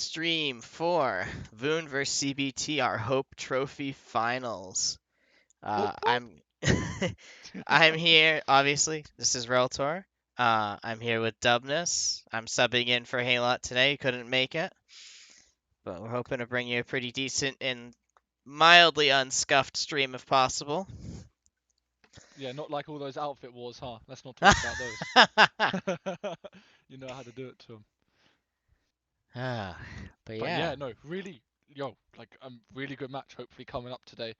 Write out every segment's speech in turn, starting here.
Stream for VOON vs CBT, our Hope Trophy Finals. Whoop, I'm whoop. I'm here. Obviously, this is Reltor. I'm here with Dubness. I'm subbing in for Halot today. He couldn't make it, but we're hoping to bring you a pretty decent and mildly unscuffed stream if possible. Yeah, not like all those outfit wars, huh? Let's not talk about those. You know how to do it to them. But But yeah. yeah, no, really, like really good match hopefully coming up today.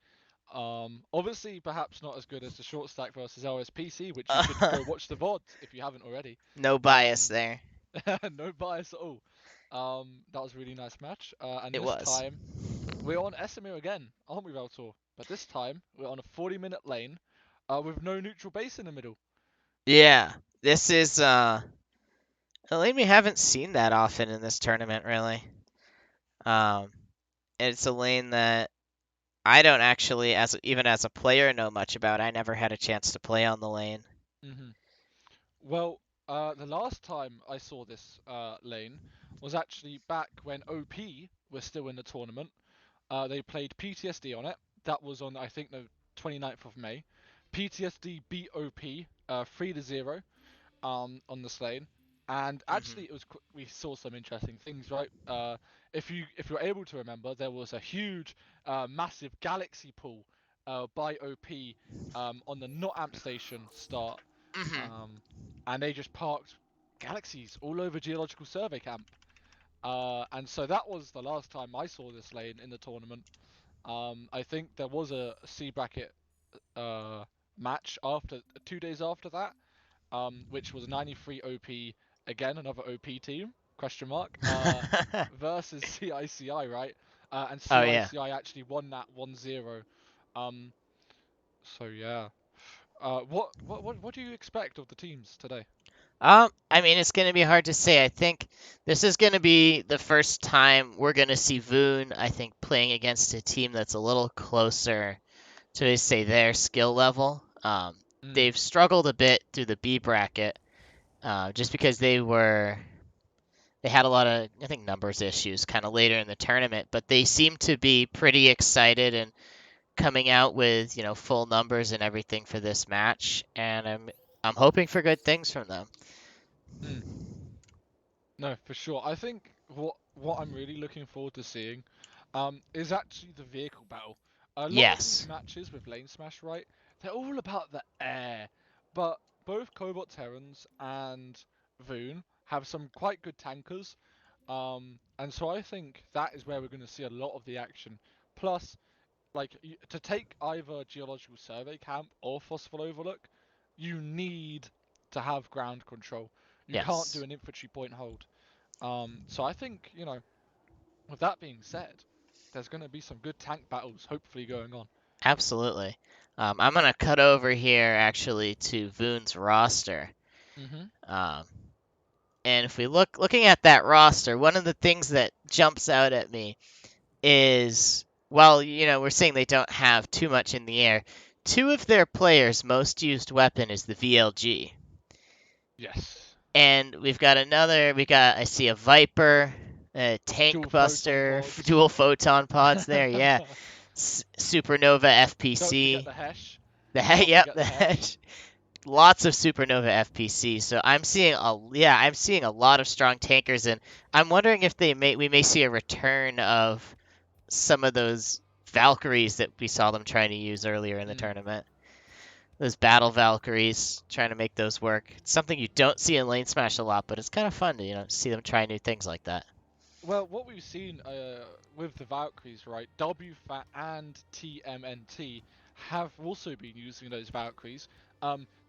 Obviously perhaps not as good as the short stack versus LSPC, which you should go watch the VODs if you haven't already. No bias Um, there. no bias at all. That was a really nice match. And It this was. time we're on Esamir again, aren't we, Valtor? But this time we're on a 40-minute lane, with no neutral base in the middle. Yeah. This is a lane we haven't seen that often in this tournament, really. Um, it's a lane that I don't actually, even as a player, know much about. I never had a chance to play on the lane. hmm Well, the last time I saw this lane was actually back when OP was still in the tournament. They played PTSD on it. That was on, I think, the 29th of May. PTSD beat OP 3-0 on this lane. And Hmm. actually, we saw some interesting things, right? If you're able to remember, there was a huge, massive galaxy pool by OP on the not amp station start, Hmm. um, and they just parked galaxies all over geological survey camp. And so that was the last time I saw this lane in the tournament. I think there was a C bracket uh, match after 2 days after that, which was 93 OP again, another OP team question mark versus CICI, right? And Oh yeah. CICI actually won that 1-0. Um, so yeah. What do you expect of the teams today? I mean, it's gonna be hard to say. I think this is gonna be the first time we're gonna see VOON, I think, playing against a team that's a little closer to, say, their skill level. Mm, They've struggled a bit through the B bracket, just because they had a lot of, I think, numbers issues kind of later in the tournament, but they seem to be pretty excited and coming out with, full numbers and everything for this match, and I'm hoping for good things from them. mm. No, for sure. I think what I'm really looking forward to seeing, is actually the vehicle battle. A lot of these Yes. matches with LaneSmash, right? They're all about the air, but both Cobot Terrans and VOON have some quite good tankers, and so I think that is where we're going to see a lot of the action. Plus, like to take either Geological Survey Camp or Phosphor Overlook, you need to have ground control. You can't do Yes. an infantry point hold. So I think, with that being said, there's going to be some good tank battles hopefully going on. Absolutely. I'm gonna cut over here actually to VOON's roster. Mm-hmm. Um, and if we looking at that roster, one of the things that jumps out at me is, well, we're saying they don't have too much in the air. Two of their players' most used weapon is the VLG. Yes. And I see a Viper, a Dual Tank photon Buster, pods. dual photon pods there, yeah. Supernova Don't forget FPC. the Hesh. Can't Yep, forget the the Hesh. hedge. Lots of Supernova FPC. So I'm seeing a lot of strong tankers, and I'm wondering if we may see a return of some of those Valkyries that we saw them trying to use earlier in the Mm. tournament. Those battle Valkyries, trying to make those work. It's something you don't see in LaneSmash a lot, but it's kind of fun to see them try new things like that. Well, what we've seen with the Valkyries, right? WFAT and TMNT have also been using those Valkyries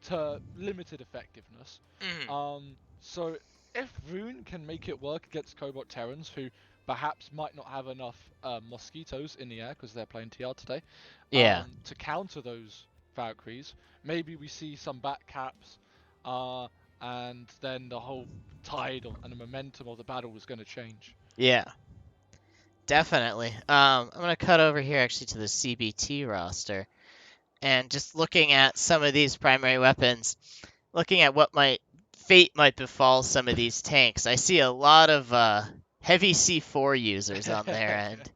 to limited effectiveness. Mhm. So if VOON can make it work against Cobot Terrans, who perhaps might not have enough mosquitoes in the air because they're playing TR today, Yeah, to counter those Valkyries, maybe we see some back caps, uh, and then the whole tide and the momentum of the battle is going to change. yeah, definitely. I'm gonna cut over here actually to the CBT roster, and just looking at some of these primary weapons, looking at what fate might befall some of these tanks. I see a lot of heavy C4 users on their end.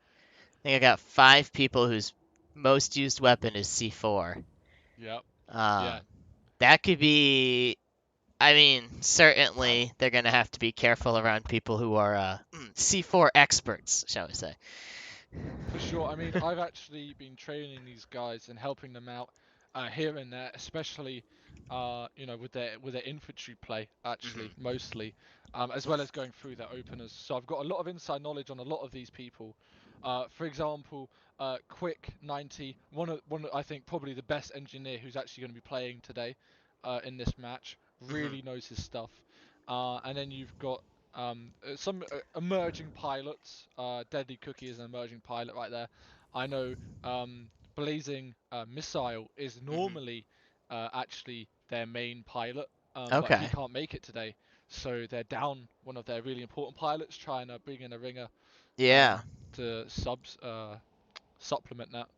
I think I got 5 people whose most used weapon is C4. Yep. Um, Yeah. that could be. I mean, certainly they're gonna have to be careful around people who are C4 experts, shall we say? For sure. I mean, I've actually been training these guys and helping them out here and there, especially with their infantry play actually Hmm. mostly, as well as going through their openers. So I've got a lot of inside knowledge on a lot of these people. For example, Quick 90, I think probably the best engineer who's actually going to be playing today in this match, Hmm. really knows his stuff. And then you've got some emerging pilots. Deadly Cookie is an emerging pilot right there. I know Blazing Missile is Hmm. normally actually their main pilot, but he Okay. can't make it today. So they're down one of their really important pilots, trying to bring in a ringer Yeah. um, to supplement that.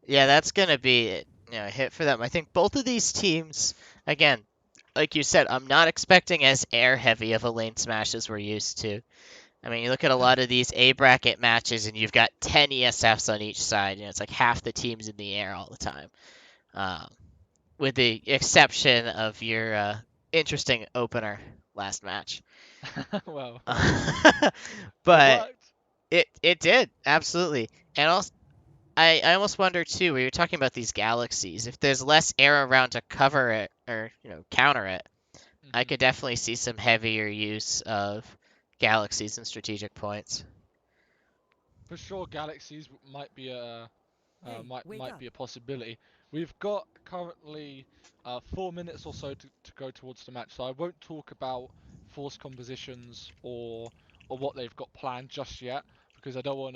Yeah, that's gonna be a hit for them. I think both of these teams, again, like you said, I'm not expecting as air heavy of a lane smash as we're used to. I mean, you look at a lot of these A bracket matches, and you've got 10 ESFs on each side. It's like half the teams in the air all the time, um, with the exception of your interesting opener last match. Well, it But worked. it did absolutely, and also I almost wonder too, where you're talking about these galaxies, if there's less air around to cover it or counter it, I Hmm. could definitely see some heavier use of galaxies and strategic points. For sure, galaxies might be a Hey, wake might up. be a possibility. We've got currently 4 minutes or so to go towards the match, so I won't talk about force compositions or what they've got planned just yet because I don't want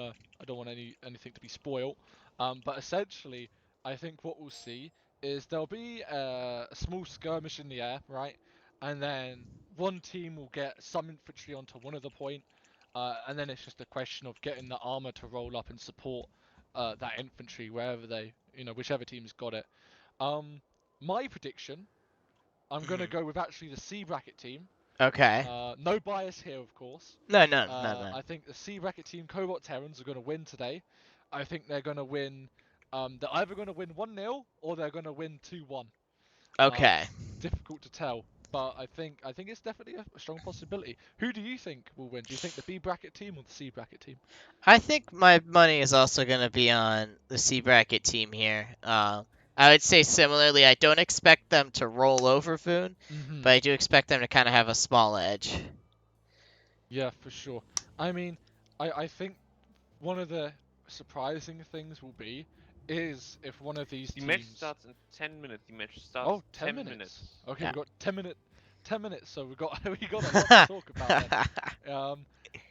anything to be spoiled. But essentially, I think what we'll see is there'll be a small skirmish in the air, right? And then one team will get some infantry onto one of the point, and then it's just a question of getting the armor to roll up and support that infantry wherever whichever team's got it. Um, my prediction, I'm gonna Hmm. go with actually the C bracket team. Okay. No bias here, of course. No, no, no, no. I think the C bracket team, Cobalt Terrans, are gonna win today. I think they're gonna win. They're either gonna win 1-0 or they're gonna win 2-1. Uh, Okay. Difficult to tell, but I think it's definitely a strong possibility. Who do you think will win? Do you think the B bracket team or the C bracket team? I think my money is also going to be on the C bracket team here. I would say similarly, I don't expect them to roll over VOON, Hmm. but I do expect them to kind of have a small edge. Yeah, for sure. I mean, I think one of the surprising things will be is if one of these The match teams. starts in 10 minutes. The match starts Oh, in 10 10 minutes. minutes. Okay, Yeah. we've got 10 minutes, so we got we got a lot to talk about then.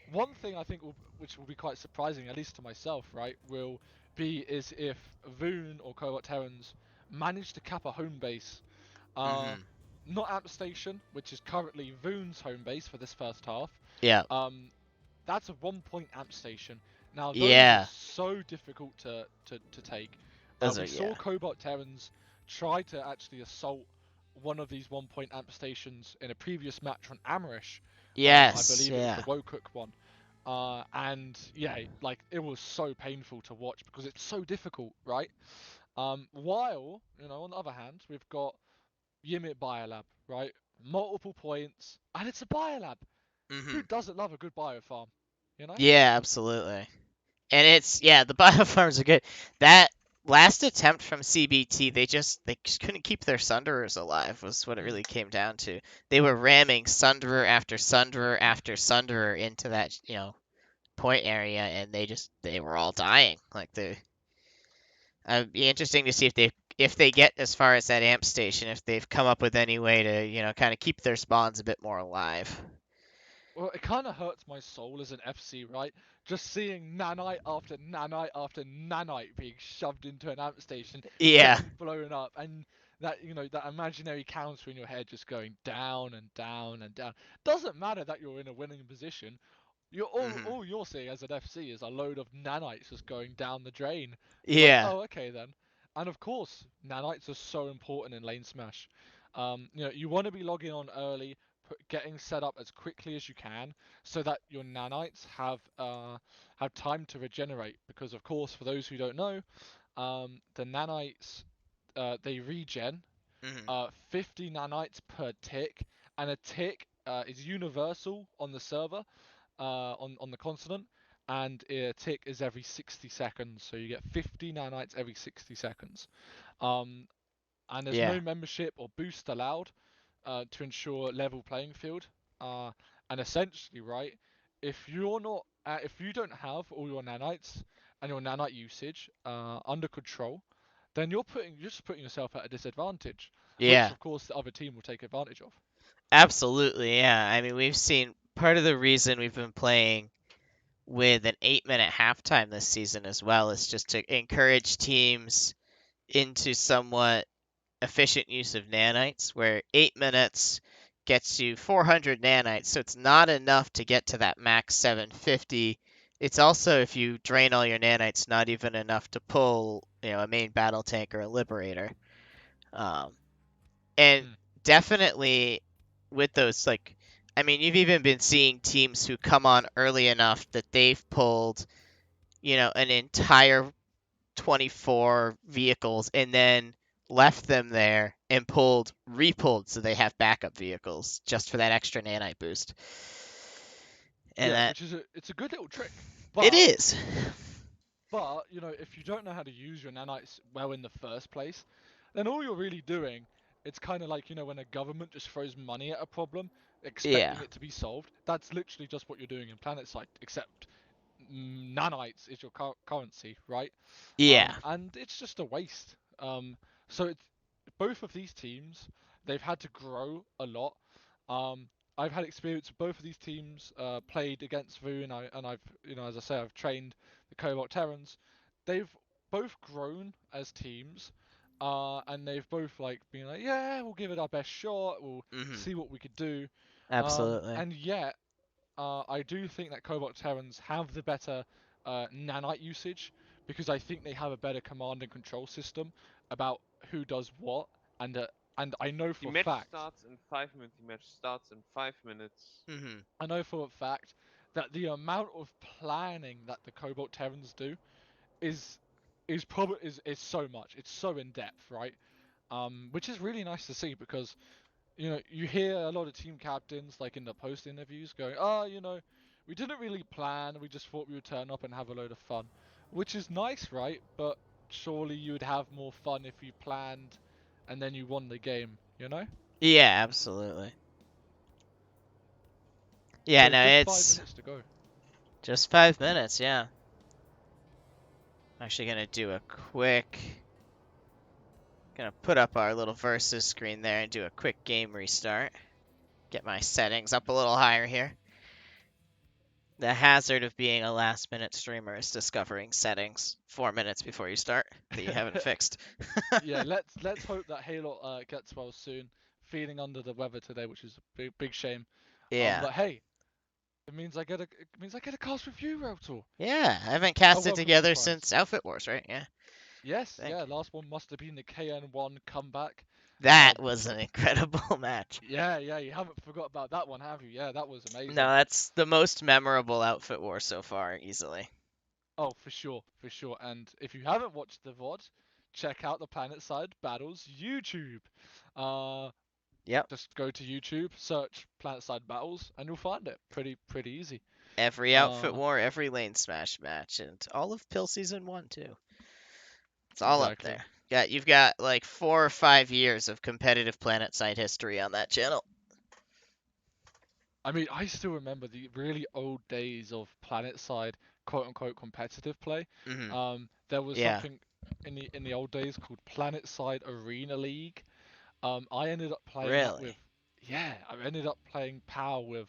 One thing I think which will be quite surprising, at least to myself, right, will be is if VOON or Cohort Terrans manage to cap a home base. Uh, Hmm. Not Amp Station, which is currently VOON's home base for this first half. Yeah. Um, that's a 1 point amp station. Now those are Yeah. so difficult to take. Those are We saw yeah. Cobalt Terrans try to actually assault one of these 1 point amp stations in a previous match on Amrish. I Yes. believe it was the Yeah. Wokuk one. And yeah, like it was so painful to watch because it's so difficult, right? While, on the other hand, we've got Yimit Biolab, right? Multiple points, and it's a Biolab. Who Hmm. doesn't love a good biofarm? You know? Yeah. Absolutely. And it's yeah, the biofarms are good. That last attempt from CBT, they just couldn't keep their Sunderers alive. Was what it Mm. really came down to. They were ramming Sunderer after Sunderer after Sunderer into that point area, and they were all dying. Like they, it'd be interesting to see if they get as far as that amp station, if they've come up with any way to kind of keep their spawns a bit more alive. Well, it kind of hurts my soul as an FC, right? Just seeing nanite after nanite after nanite being shoved into an amp station, Yeah. getting blown up, and that imaginary counter in your head just going down and down and down. Doesn't matter that you're in a winning position. You're Hmm. all you're seeing as an FC is a load of nanites just going down the drain. It's like, Yeah. oh, okay then. And of course, nanites are so important in lane smash. You want to be logging on early, getting set up as quickly as you can so that your nanites have time to regenerate. Because of course, for those who don't know, the nanites they regen Hmm. 50 nanites per tick, and a tick is universal on the server, on the continent, and a tick is every 60 seconds, so you get 50 nanites every 60 seconds. Um, and there's Yeah. no membership or boost allowed to ensure level playing field. Uh, and essentially, right, if you don't have all your nanites and your nanite usage under control, then you're just putting yourself at a disadvantage, which Yeah. of course the other team will take advantage of. Absolutely. Yeah. I mean, we've seen part of the reason we've been playing with an 8-minute halftime this season as well is just to encourage teams into somewhat efficient use of nanites, where 8 minutes gets you 400 nanites, so it's not enough to get to that max 750. It's also, if you drain all your nanites, not even enough to pull, a main battle tank or a liberator. Um, and Mm. definitely with those, like, I mean, you've even been seeing teams who come on early enough that they've pulled, an entire 24 vehicles and then left them there and repulled so they have backup vehicles just for that extra nanite boost. And Yeah, that which is it's a good little trick, it but is. if you don't know how to use your nanites well in the first place, then all you're really doing, it's kind of like, when a government just throws money at a problem, Yeah. expecting it to be solved. That's literally just what you're doing in PlanetSide, except nanites is your currency, right? Yeah. And it's just a waste. So it's both of these teams, they've had to grow a lot. I've had experience with both of these teams. Played against VOON, and I've, as I say, I've trained the Cobalt Terrans. They've both grown as teams, and they've both like been like, yeah, we'll give it our best shot. We'll Mhm. see what we could do. Absolutely. And yet, I do think that Cobalt Terrans have the better nanite usage because I think they have a better command and control system about who does what, and uh, and The match starts in 5 minutes. The match starts in 5 minutes. Mhm. I know for a fact that the amount of planning that the Cobalt Terrans do is is so much. It's so in depth, right? Which is really nice to see because you hear a lot of team captains, like in the post interviews, going, "Oh, we didn't really plan. We just thought we would turn up and have a load of fun," which is nice, right? But surely you would have more fun if you planned and then you won the game, you know? Yeah, absolutely. Yeah, So no, just five it's minutes to go. just 5 minutes. Yeah. I'm actually gonna do a quick. Gonna put up our little versus screen there and do a quick game restart. Get my settings up a little higher here. The hazard of being a last minute streamer is discovering settings 4 minutes before you start that you haven't fixed. Yeah, let's hope that Halo gets well soon. Feeling under the weather today, which is a big shame. Yeah. But hey, it means I get a cast with you, Reltor. Yeah, I haven't A casted welcome together surprise. since Outfit Wars, right? Yeah, Yes, I yeah, think. last one must have been the KN1 comeback. That was So an incredible match. yeah, you haven't forgot about that one, have you? Yeah, that was No, amazing. that's the most memorable Outfit War so far, easily. Oh, for sure, for sure. And if you haven't watched the VOD, check out the Planet Side Battles YouTube. Uh, Yep. just go to YouTube, search Planet Side Battles, and you'll find it. Pretty easy. Every Outfit Uh, War, every LaneSmash match, and all of Pill Season 1, too. It's all up exactly. there. You've got like 4 or 5 years of competitive planet side history on that channel. I mean, I still remember the really old days of Planet Side quote unquote competitive play. Hmm. There was Yeah. something in the old days called Planet Side Arena League. I ended up playing that with, Really? yeah, I ended up playing POW with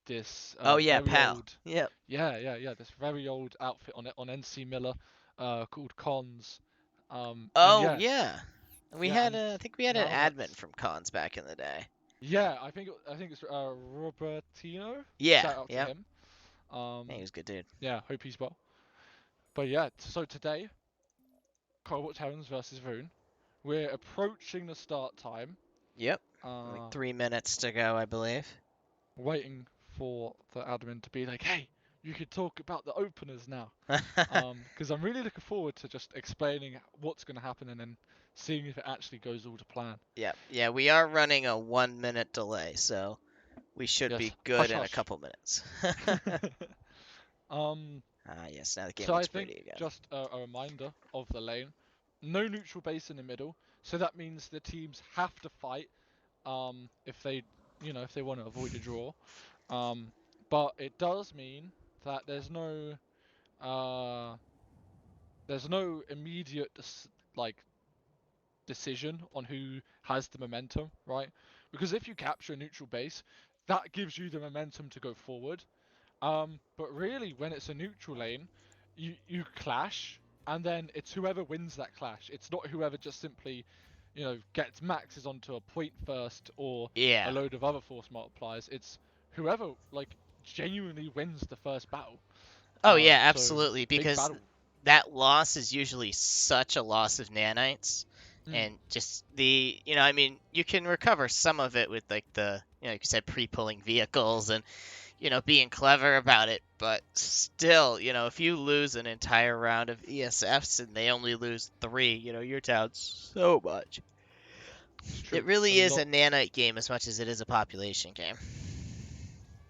this Oh yeah, very pal. old, Yep. yeah, this very old outfit on NC Miller, called Cons. And Oh yeah, yeah. We yeah, had and I think we had an now admin that's, from cons back in the day. yeah, I think it's Robertino. Yeah. Shout out to Yep. him. Yeah, he Um, was a good dude. yeah, hope he's well. But yeah, so today, Cobalt Terrans versus VOON. We're approaching the start time. Yep. Like 3 minutes to go, I believe. Waiting for the admin to be like, hey, you could talk about the openers now. Because I'm really looking forward to just explaining what's going to happen and then seeing if it actually goes all to plan. Yeah, we are running a 1 minute delay, so we should Yes, be good hush in a hush. couple minutes. Yes, now the game So I looks think pretty again. just a reminder of the lane. No neutral base in the middle, so that means the teams have to fight if they if they want to avoid a draw. But it does mean that there's no immediate like decision on who has the momentum, right? Because if you capture a neutral base, that gives you the momentum to go forward. But really, when it's a neutral lane, you clash, and then it's whoever wins that clash. It's not whoever just simply, gets maxes onto a point first or a Yeah. load of other force multipliers. It's whoever genuinely wins the first battle. Oh yeah, So absolutely, big because battle. that loss is usually such a loss of nanites, Mm. and just I mean, you can recover some of it with like like you said, pre-pulling vehicles and being clever about it, but still, if you lose an entire round of ESFs and they only lose 3, you're down so much. It's true. It A really is lot. a nanite game as much as it is a population game.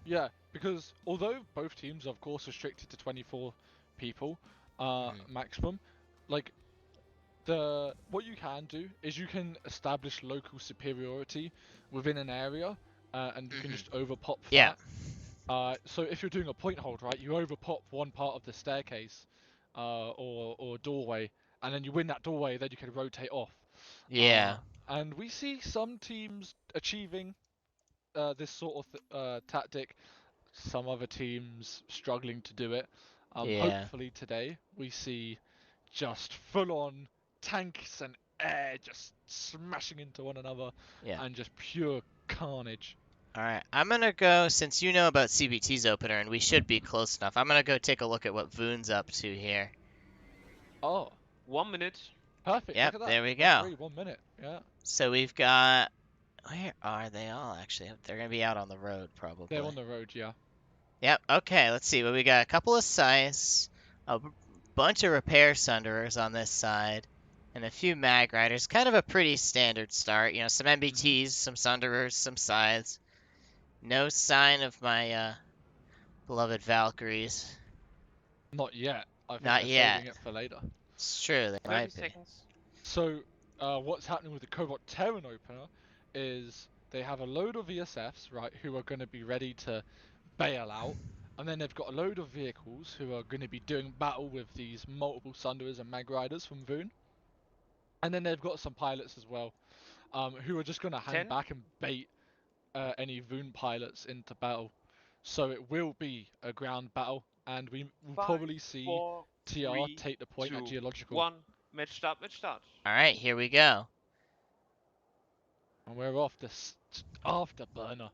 Yeah, because although both teams are of course restricted to 24 people maximum, like what you can do is you can establish local superiority within an area, and you can just overpop Yeah. that. So if you're doing a point hold, right, you overpop one part of the staircase, or doorway, and then you win that doorway, then you can rotate off. Yeah. And we see some teams achieving this sort of tactic, some other teams struggling to do it. Yeah. Hopefully today we see just full-on tanks and air just smashing into one another Yeah. and just pure carnage. All right. I'm going to go, since you know about CBT's opener and we should be close enough, I'm going to go take a look at what VOON's up to here. Oh, 1 minute. perfect. Yep, Look at that. there we That's go. great. 1 minute. Yeah. So we've got, where are they all actually? They're going to be out on the road probably. They're on the road, yeah. Yep, okay, let's see. Well, we got a couple of scythes, a bunch of repair sunderers on this side, and a few mag riders. Kind of a pretty standard start. Some MBTs, some sunderers, some scythes. No sign of my beloved Valkyries. Not yet. I think Not they're yet. saving it for later. It's true, they 30 might be. seconds. So, what's happening with the Cobalt Terran opener is they have a load of ESFs, right, who are going to be ready to bail out, and then they've got a load of vehicles who are going to be doing battle with these multiple Sunderers and Mag Riders from VOON, and then they've got some pilots as well, who are just going to hang 10. back and bait any VOON pilots into battle. So it will be a ground battle, and we will 5, probably see 4, TR 3, take the point 2, at Geological. 1. Match start, match start. All right, here we go. And we're off this afterburner.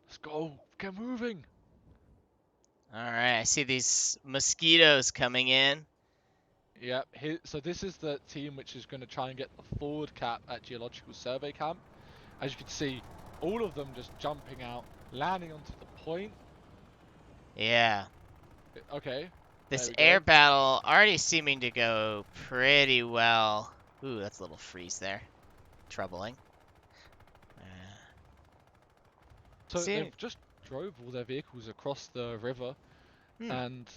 Let's go. Get moving. All right, I see these mosquitoes coming in. Yep. So this is the team which is going to try and get the forward cap at Geological Survey Camp. As you can see, all of them just jumping out, landing onto the point. Yeah. Okay. This there we air go. battle already seeming to go pretty well. Ooh, that's a little freeze there. Troubling. So See- they've just drove all their vehicles across the river, Hmm. and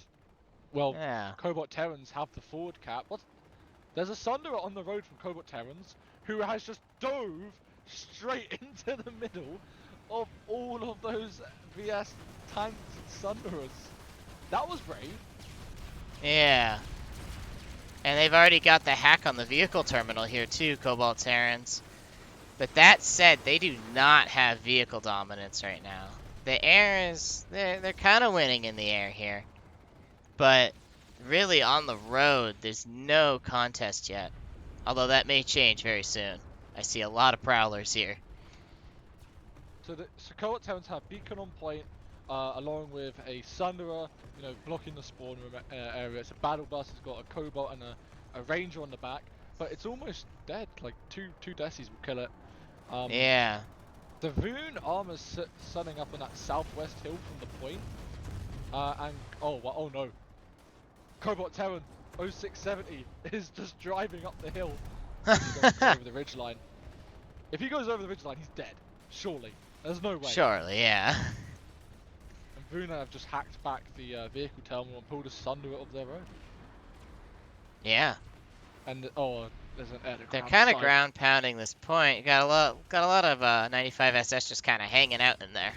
well, Yeah. Cobalt Terrans have the forward cap. What? There's a Sunderer on the road from Cobalt Terrans who has just dove straight into the middle of all of those VS tanks and Sunderers. That was brave. Yeah. And they've already got the hack on the vehicle terminal here too, Cobalt Terrans. But that said, they do not have vehicle dominance right now. The air is, they're kind of winning in the air here. But really on the road, there's no contest yet. Although that may change very soon. I see a lot of prowlers here. So Cobalt Terrans have Beacon on point, along with a Sunderer, blocking the spawn room area. It's a Battle Bus. It's got a Cobalt and a Ranger on the back, but it's almost dead. Like two Decies will kill it. Yeah. The VOON armor's sunning up on that southwest hill from the point. And oh no, Cobalt Terran 0670 is just driving up the hill. He's going over the ridgeline. If he goes over the ridgeline, he's dead. Surely, there's no way. Surely, yeah. And VOON have just hacked back the vehicle terminal and pulled us under it of their own. Yeah. And oh, there's an air to They're ground kind of side. ground pounding this point. Got a lot of 95 SS just kind of hanging out in there.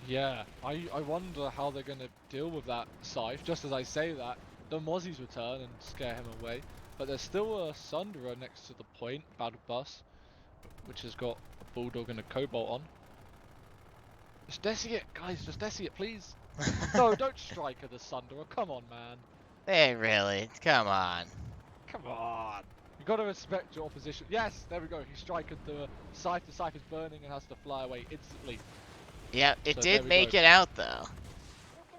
Yeah, I wonder how they're going to deal with that Scythe. Just as I say that, the Mozzies return and scare him away. But there's still a Sunderer next to the point, Battle Bus, which has got a Bulldog and a Cobalt on. Just desi it, guys, just desi it, please. No, don't strike at the Sunderer, come on, man. Hey, really? Come on. Come on. You gotta respect your opposition. Yes, there we go, he striked at the Scythe is burning and has to fly away instantly. Yeah, it So did there we make go. it out, though.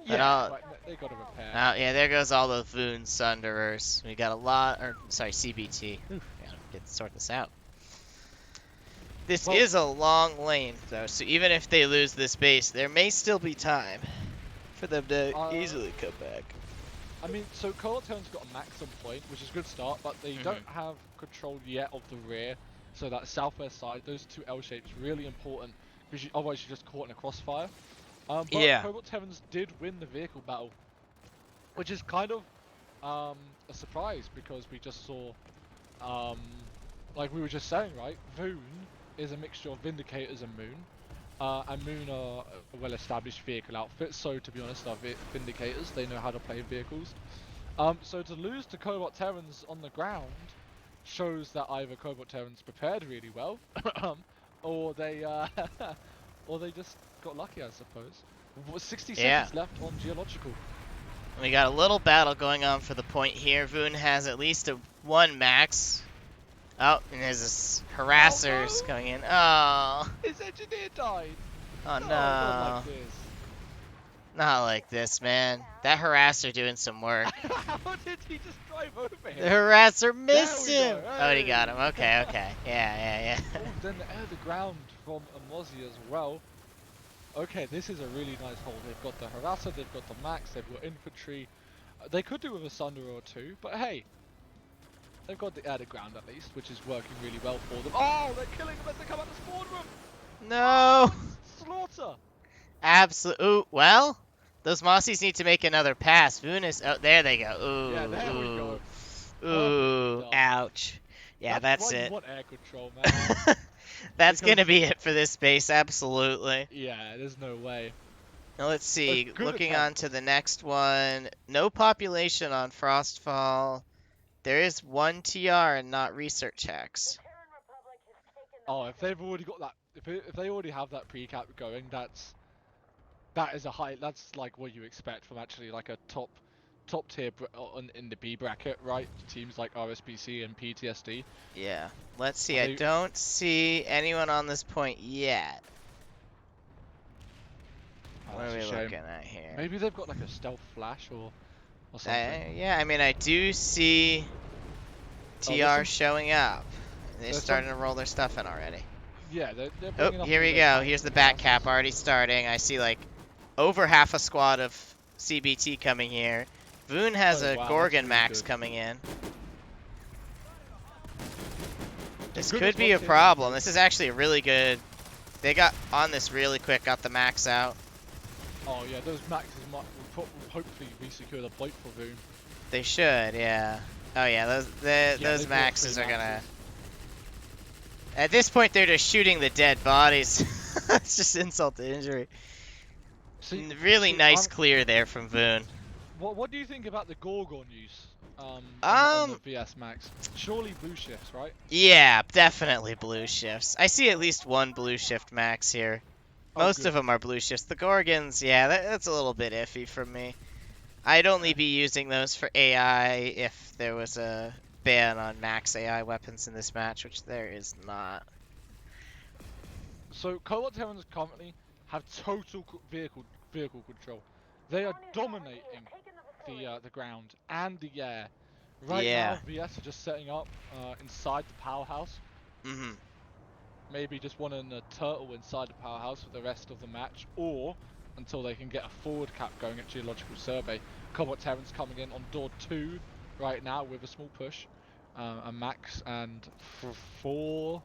Yeah, but they gotta repair. Oh, yeah, there goes all the VOON Sunderers. We got a lot, or, sorry, CBT. Oof, gotta sort this out. This Well- is a long lane, though, so even if they lose this base, there may still be time for them to easily come back. I mean, so Cobalt-Terran's got a maximum point, which is a good start, but they don't have control yet of the rear. So that southwest side, those two L shapes, really important, because otherwise you're just caught in a crossfire. But Yeah. Cobalt-Terrans did win the vehicle battle, which is kind of a surprise, because we just saw, like we were just saying, right? VOON is a mixture of Vindicators and Moon. And Moon are a well-established vehicle outfit, so to be honest, they're Vindicators. They know how to play vehicles. So to lose to Cobalt Terrans on the ground shows that either Cobalt Terrans prepared really well, or they or they just got lucky, I suppose. 60 seconds left on geological. We got a little battle going on for the point here. VOON has at least one max. Oh, and there's harassers coming in. Oh. His engineer died. Oh no. Not like this. Not like this, man. That harasser doing some work. How did he just drive over The him? harasser missed There we him. go. Oh, he Hey. got him. Okay. Yeah. Oh, then the air to ground from a Mozzie as well. Okay, this is a really nice hold. They've got the harasser, they've got the max, they've got infantry. They could do with a Sunderer or two, but hey. They've got the air to ground at least, which is working really well for them. Oh, they're killing them as they come out the spawn room! No. It's slaughter! Absolute. Ooh, well, those Mossies need to make another pass. VOON is. Oh, there they go. Ooh. Yeah, there we go. Ooh. Perfectly done. Ouch. Yeah, that's why it. You want air control, man. That's Because- gonna be it for this base. Absolutely. Yeah, there's no way. Now let's see. good Looking attempt. on to the next one. No population on Frostfall. There is one TR and not research hacks. Oh, if they've already got that, if they already have that pre-cap going, that is a high. That's like what you expect from actually like a top tier in the B bracket, right? Teams like RSBC and PTSD. Yeah. Let's see. Are I they- don't see anyone on this point yet. Oh, What are we that's a shame. looking at here? Maybe they've got like a stealth flash or something. Yeah, I mean, I do see TR showing up. They're there's starting to roll their stuff in already. Yeah, they're Oh, bringing up here we the go. tanks Here's the and back harasses. cap already starting. I see like over half a squad of CBT coming here. VOON has Oh, a wow, that's Gorgon really Max good. coming in. This good could be a response here. problem. This is actually a really good. They got on this really quick, got the max out. Oh yeah, those maxes will hopefully re-secure the point for VOON. They should, yeah. Oh yeah, those they've got maxes three are gonna. maxes. At this point, they're just shooting the dead bodies. It's just insult to injury. See, Really nice I'm- clear there from VOON. What do you think about the Gorgon use on the VS Max? Surely blue shifts, right? Yeah, definitely blue shifts. I see at least one blue shift max here. Oh, Most good. of them are blue shifts. The Gorgons, yeah, that's a little bit iffy for me. I'd only be using those for AI if there was a ban on max AI weapons in this match, which there is not. So Cobalt Terrans currently have total vehicle control. They are dominating the ground and the air. Right Yeah. now, VS are just setting up inside the powerhouse. Mm-hmm. maybe just wanting a turtle inside the powerhouse for the rest of the match, or until they can get a forward cap going at Geological Survey. Cobalt Terrans coming in on door 2 right now with a small push, and Max and four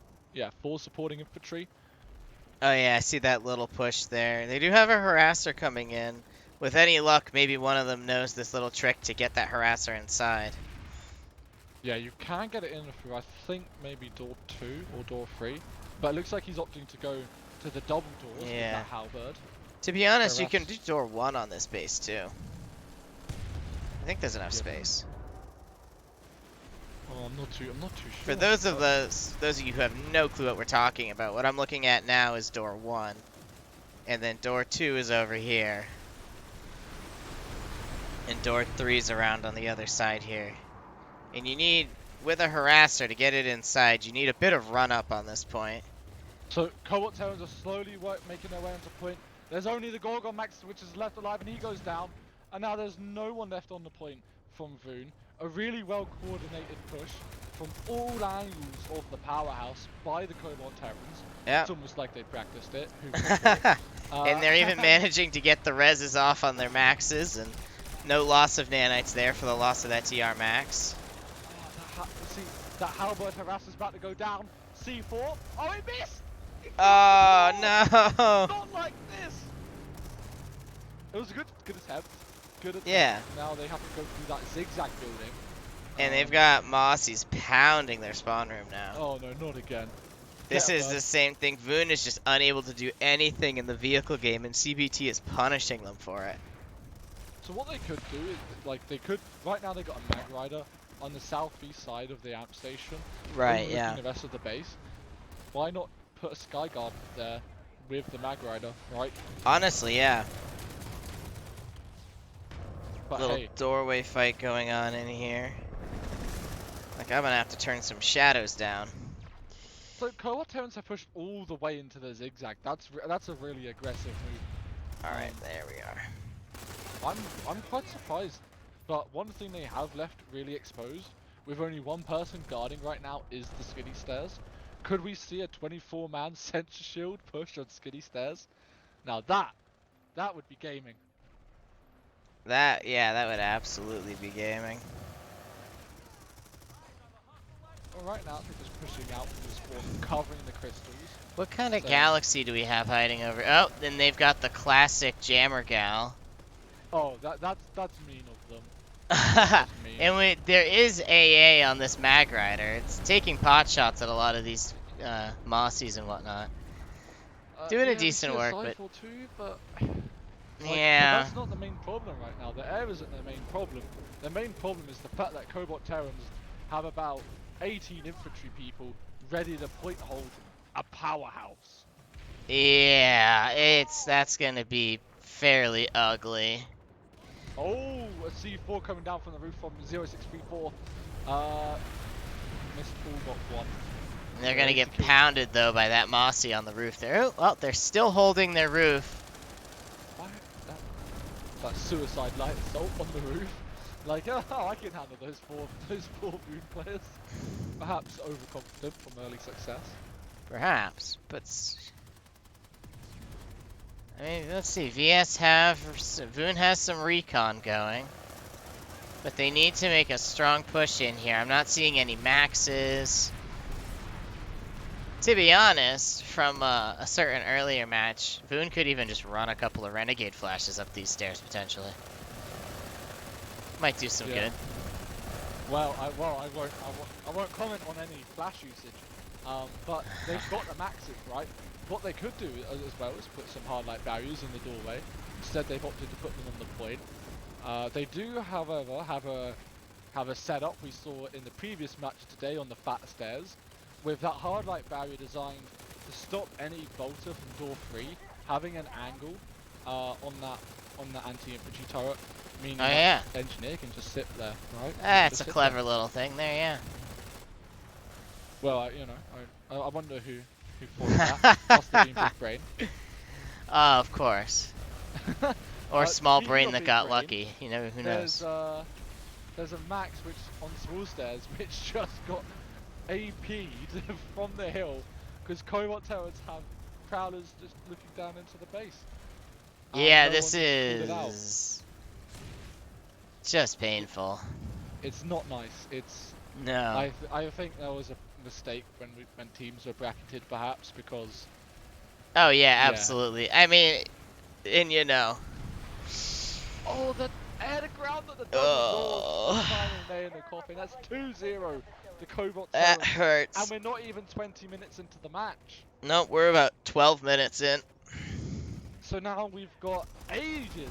supporting infantry. Oh yeah, I see that little push there. They do have a harasser coming in. With any luck, maybe one of them knows this little trick to get that harasser inside. Yeah, you can get it in through, I think, maybe door 2 or door 3. But it looks like he's opting to go to the double doors with Yeah. that halberd. To be honest, you can Harass. do door 1 on this base too. I think there's enough Yeah. space. Oh, I'm not too sure. For those of you who have no clue what we're talking about, what I'm looking at now is door 1. And then door 2 is over here. And door 3 is around on the other side here. And you need, with a harasser, to get it inside, you need a bit of run up on this point. So Cobalt Terrans are slowly making their way into point. There's only the Gorgon Max which is left alive, and he goes down. And now there's no one left on the point from VOON. A really well coordinated push from all angles of the powerhouse by the Cobalt Terrans. Yeah. It's almost like they practiced it. Who could have thought? And they're even managing to get the reses off on their maxes, and no loss of nanites there for the loss of that TR max. See, that halberd harasser's about to go down. C4. Oh, he missed! Oh no! Not like this! It was a good attempt. Good attempt. Yeah. Now they have to go through that zigzag building. And they've got Mossies pounding their spawn room now. Oh no, not again. This is the same thing. VOON is just unable to do anything in the vehicle game, and CBT is punishing them for it. So what they could do is, like, right now they got a mag rider on the southeast side of the amp station. Right, overlooking yeah. the rest of the base. Why not put a sky guard there with the mag rider, right? Honestly, yeah. But Little hey, doorway fight going on in here. Like, I'm gonna have to turn some shadows down. so Cobalt Terrans have pushed all the way into the zigzag. That's a really aggressive move. Alright, there we are. I'm quite surprised, but one thing they have left really exposed, with only one person guarding right now, is the Skinny Stairs. Could we see a 24-man sensor shield push on Skinny Stairs? Now that would be gaming. That would absolutely be gaming. Alright, now they're just pushing out from the spawn, covering the crystals. What kind of So- galaxy do we have hiding over? Oh, then they've got the classic jammer gal. Oh, that's mean of them. That's mean. And there is AA on this mag rider. It's taking pot shots at a lot of these Mossies and whatnot. Doing a Yeah, we decent see a work, but Cypher too, but yeah. that's not the main problem right now. The air isn't the main problem. The main problem is the fact that Cobalt Terrans have about 18 infantry people ready to point hold a powerhouse. Yeah, that's gonna be fairly ugly. Oh, a C4 coming down from the roof from 0634. Missed all but one. They're gonna get pounded though by that Mossy on the roof there. Oh, well, they're still holding their roof. Why? That suicide light assault on the roof. Like, oh, I can handle those four VOON players. Perhaps overconfident from early success. Perhaps, but I mean, let's see. VOON has some recon going, but they need to make a strong push in here. I'm not seeing any maxes. To be honest, from a certain earlier match, VOON could even just run a couple of Renegade flashes up these stairs potentially. Might do some good. Well, I won't comment on any flash usage. But they've got the maxes, right? What they could do as well is put some hard light barriers in the doorway. Instead, they've opted to put them on the point. They do, however, have a setup we saw in the previous match today on the fat stairs, with that hard light barrier designed to stop any bolter from door 3 having an angle on that anti-infantry turret, meaning that engineer can just sit there, right? That's a clever little thing there, yeah. Well, I wonder who thought that. Must have been big brain. Of course. Or small speaking brain of that big got brain, lucky. You know, who knows? There's a Max which on small stairs which just got AP'd from the hill because Cobalt Terrors have prowlers just looking down into the base. And Yeah, no this one just called it out. is just painful. It's not nice. It's No. I think there was a mistake when teams were bracketed, perhaps, because Oh yeah, Yeah. absolutely. I mean, and you know. oh, the air to ground at the double doors, Oh, final nail in the coffin. That's 2-0. The Cobalt that Terrors, and hurts. we're not even 20 minutes into the match. Nope, we're about 12 minutes in. So now we've got ages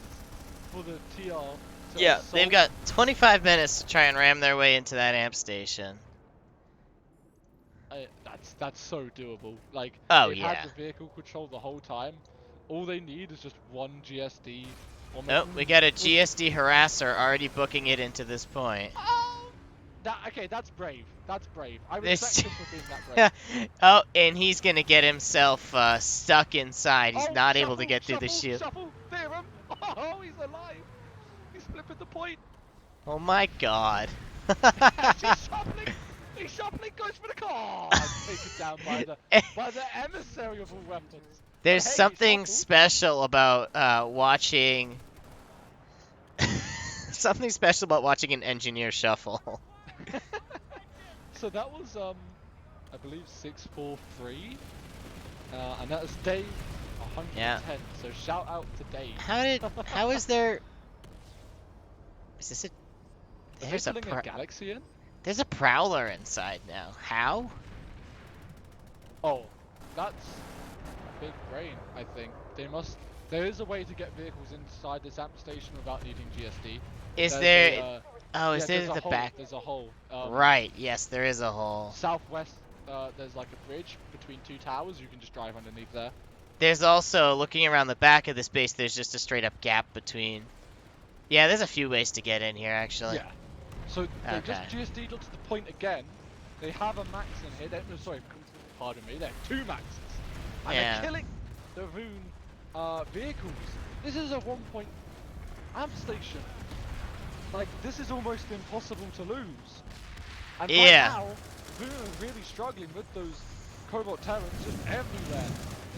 for the TR to Yeah, assault. they've got 25 minutes to try and ram their way into that amp station. That's so doable. Like, Oh, they've yeah. had the vehicle control the whole time. All they need is just one GSD. Nope, we got a GSD harasser already booking it into this point. Oh! Okay, that's brave. That's brave. I This- respect him for being that brave. Oh, and he's gonna get himself stuck inside. He's Oh, not shuffle, able to get through the shuffle, shield. Shuffle, theorem. Oh, he's alive. He's flipping the point. Oh my god. He's shuffling. He's shuffling. Goes for the car. Taken down by the emissary of all weapons. There's But hey, something shuffle. special about watching. Something special about watching an engineer shuffle. So that was I believe 643, and that was Dave 110. Yeah. So shout out to Dave. How is there? Is this a? Are There's they a pulling a Galaxy in? there's a prowler inside now. How? Oh, that's big brain. I think there is a way to get vehicles inside this amp station without needing GSD. Is There's there? a, Is yeah, there there's a the hole, back? There's a hole. Right. Yes, there is a hole. Southwest. There's like a bridge between two towers. You can just drive underneath there. There's also, looking around the back of this base, there's just a straight up gap between. Yeah, there's a few ways to get in here, actually. Yeah. So they Okay. just GSD'd up to the point again. They have a max in here. No, sorry, pardon me. They have two maxes, and Yeah. they're killing the VOON vehicles. This is a 1-point amp station. Like, this is almost impossible to lose. And Yeah. right now, VOON are really struggling with those Cobalt Terrors just everywhere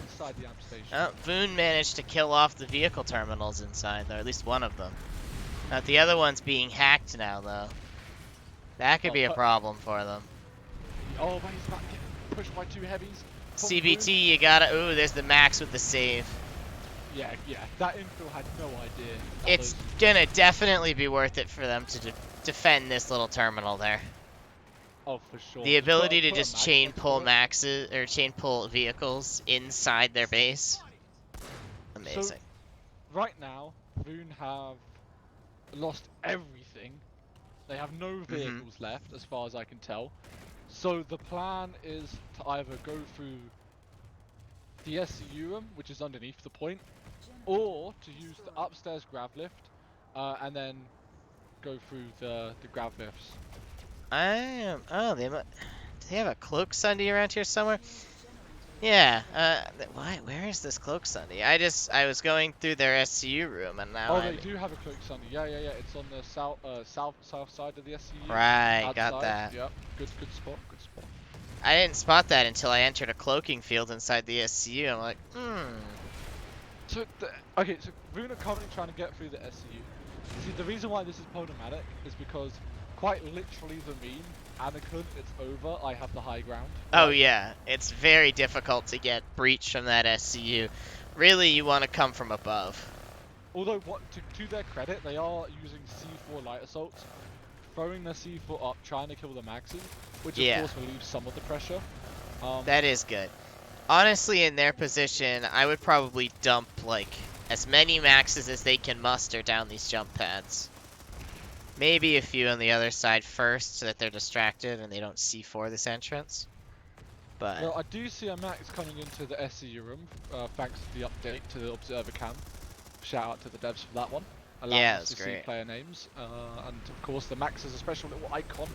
inside the amp station. Oh, VOON managed to kill off the vehicle terminals inside, though, at least one of them. The other one's being hacked now, though. That could Oh, be a but- problem for them. Oh, but he's about to get pushed by two heavies. From CBT, you gotta. Ooh, there's the max with the save. VOON. Yeah, that infill had no idea. That It's was- gonna definitely be worth it for them to defend this little terminal there. Oh, for sure. The ability to Put a just mag chain next to pull it. maxes or chain pull vehicles inside their base. Amazing. Right now, VOON have lost everything. They have no vehicles left, as far as I can tell. So the plan is to either go through the SCU room, which is underneath the point, or to use the upstairs grav lift, and then go through the grav lifts. Oh, do they have a cloak Sunday around here somewhere? Yeah. Where is this cloak Sunday? I was going through their SCU room and now. Oh, they do have a cloak Sunday. Yeah. It's on the south side of the SCU. Right, got outside. that. Yep. Good spot. I didn't spot that until I entered a cloaking field inside the SCU. I'm like, So, okay, so VOON are currently trying to get through the SCU. See, the reason why this is problematic is because, quite literally, the meme, Anakin, it's over, I have the high ground. Oh yeah, it's very difficult to get breach from that SCU. Really, you want to come from above. Although, to their credit, they are using C4 light assaults, throwing their C4 up, trying to kill the maxes, which of course relieves some of the pressure. That is good. Honestly, in their position, I would probably dump, like, as many maxes as they can muster down these jump pads. Maybe a few on the other side first, so that they're distracted and they don't C4 this entrance. But Well, I do see a max coming into the SCU room, thanks to the update to the observer cam. Shout out to the devs for that one. Allowing Yeah, us that's to see great. player names. And of course, the max is a special little icon.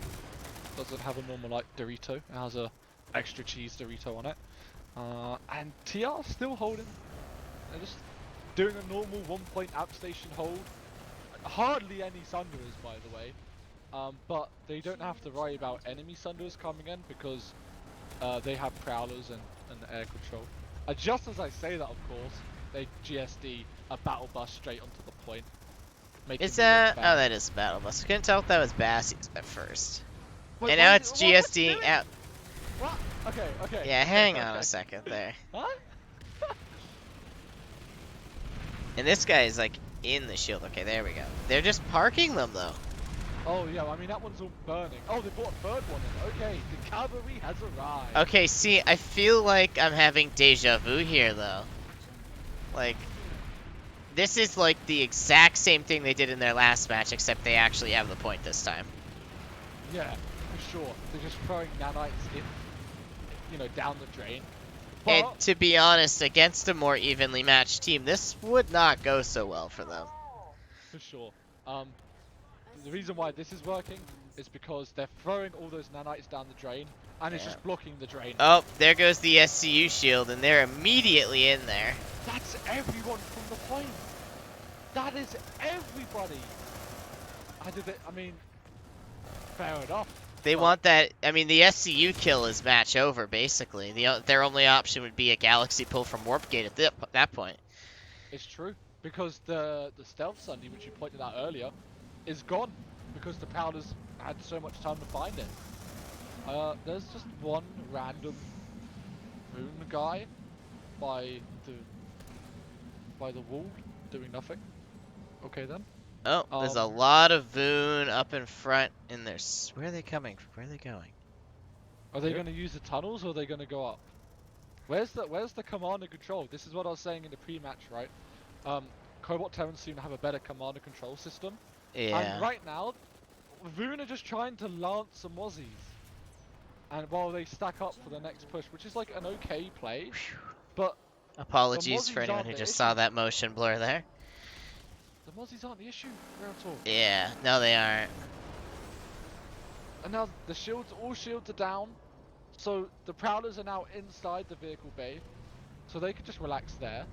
Doesn't have a normal like Dorito. It has a extra cheese Dorito on it. And TR still holding. They're just doing a normal 1-point app station hold. Hardly any Sunderers, by the way. But they don't have to worry about enemy Sunderers coming in because they have Prowlers and and air control. And just as I say that, of course, they GSD a battle bus straight onto the point, making Is me look that? Oh, bad. that is Battle Bus. I couldn't tell if that was Bassie's at first. Wait, And what now is it's it? What's it GSDing doing? out. What? Okay, okay. Yeah, okay, hang on okay. a second there. Huh? And this guy is like in the shield. Okay, there we go. They're just parking them though. Oh yeah, I mean that one's all burning. Oh, they brought a third one in. Okay, the cavalry has arrived. Okay, see, I feel like I'm having deja vu here though. Like, this is like the exact same thing they did in their last match, except they actually have the point this time. Yeah, for sure. They're just throwing nanites in, down the drain. And But to be honest, against a more evenly matched team, this would not go so well for them. for sure. The reason why this is working is because they're throwing all those nanites down the drain, and it's Yeah. just blocking the drain. Oh, there goes the SCU shield, and they're immediately in there. That's everyone from the point. That is everybody. I mean, fair enough. They but want that. I mean, the SCU kill is match over, basically. Their only option would be a Galaxy pull from Warp Gate at that point. It's true, because the stealth Sunday, which you pointed out earlier, is gone because the Prowlers had so much time to find it. There's just one random VOON guy by the wall doing nothing. Okay then. Oh, there's a Um, lot of VOON up in front, and there's... Where are they coming from? Where are they going? Are they going to use the tunnels or are they going to go up? Where's the command and control? This is what I was saying in the pre-match, right? Cobalt Terrans seem to have a better command and control system. Yeah. And right now, VOON are just trying to lance some Aussies. And while they stack up for the next push, which is like an okay play, but Apologies the for Mozzies anyone aren't who the just issue. saw that motion blur there. The Mozzies aren't the issue, real talk. Yeah, no they aren't. And now all shields are down, so the Prowlers are now inside the vehicle bay, so they can just relax there.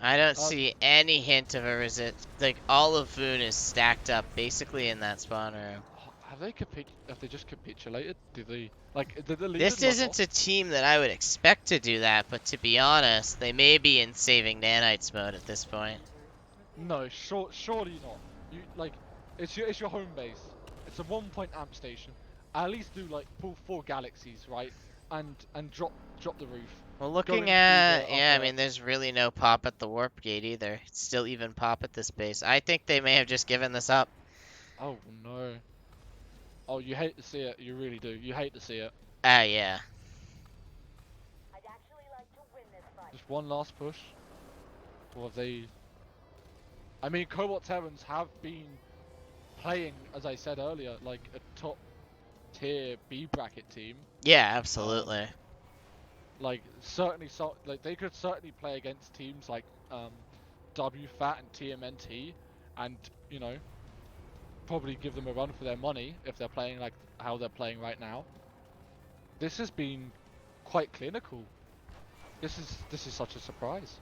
I don't see any hint of a resist. Like, all of VOON is stacked up basically in that spawn room. Have they just capitulated? Did the leaders This log isn't off? a team that I would expect to do that, but to be honest, they may be in saving nanites mode at this point. No, surely not. It's your home base. It's a 1-point amp station. At least do pull 4 galaxies, right? And drop the roof. Well, Going looking through at... the Yeah, I upper- mean, there's really no pop at the warp gate either. It's still even pop at this base. I think they may have just given this up. Oh no. Oh, you hate to see it. You really do. You hate to see it. Ah, yeah. Just one last push. Or have they... I mean, Cobalt Terrans have been playing, as I said earlier, like a top tier B bracket team. Yeah, absolutely. Certainly, they could certainly play against teams like WFAT and TMNT, and probably give them a run for their money if they're playing like how they're playing right now. This has been quite clinical. This is such a surprise.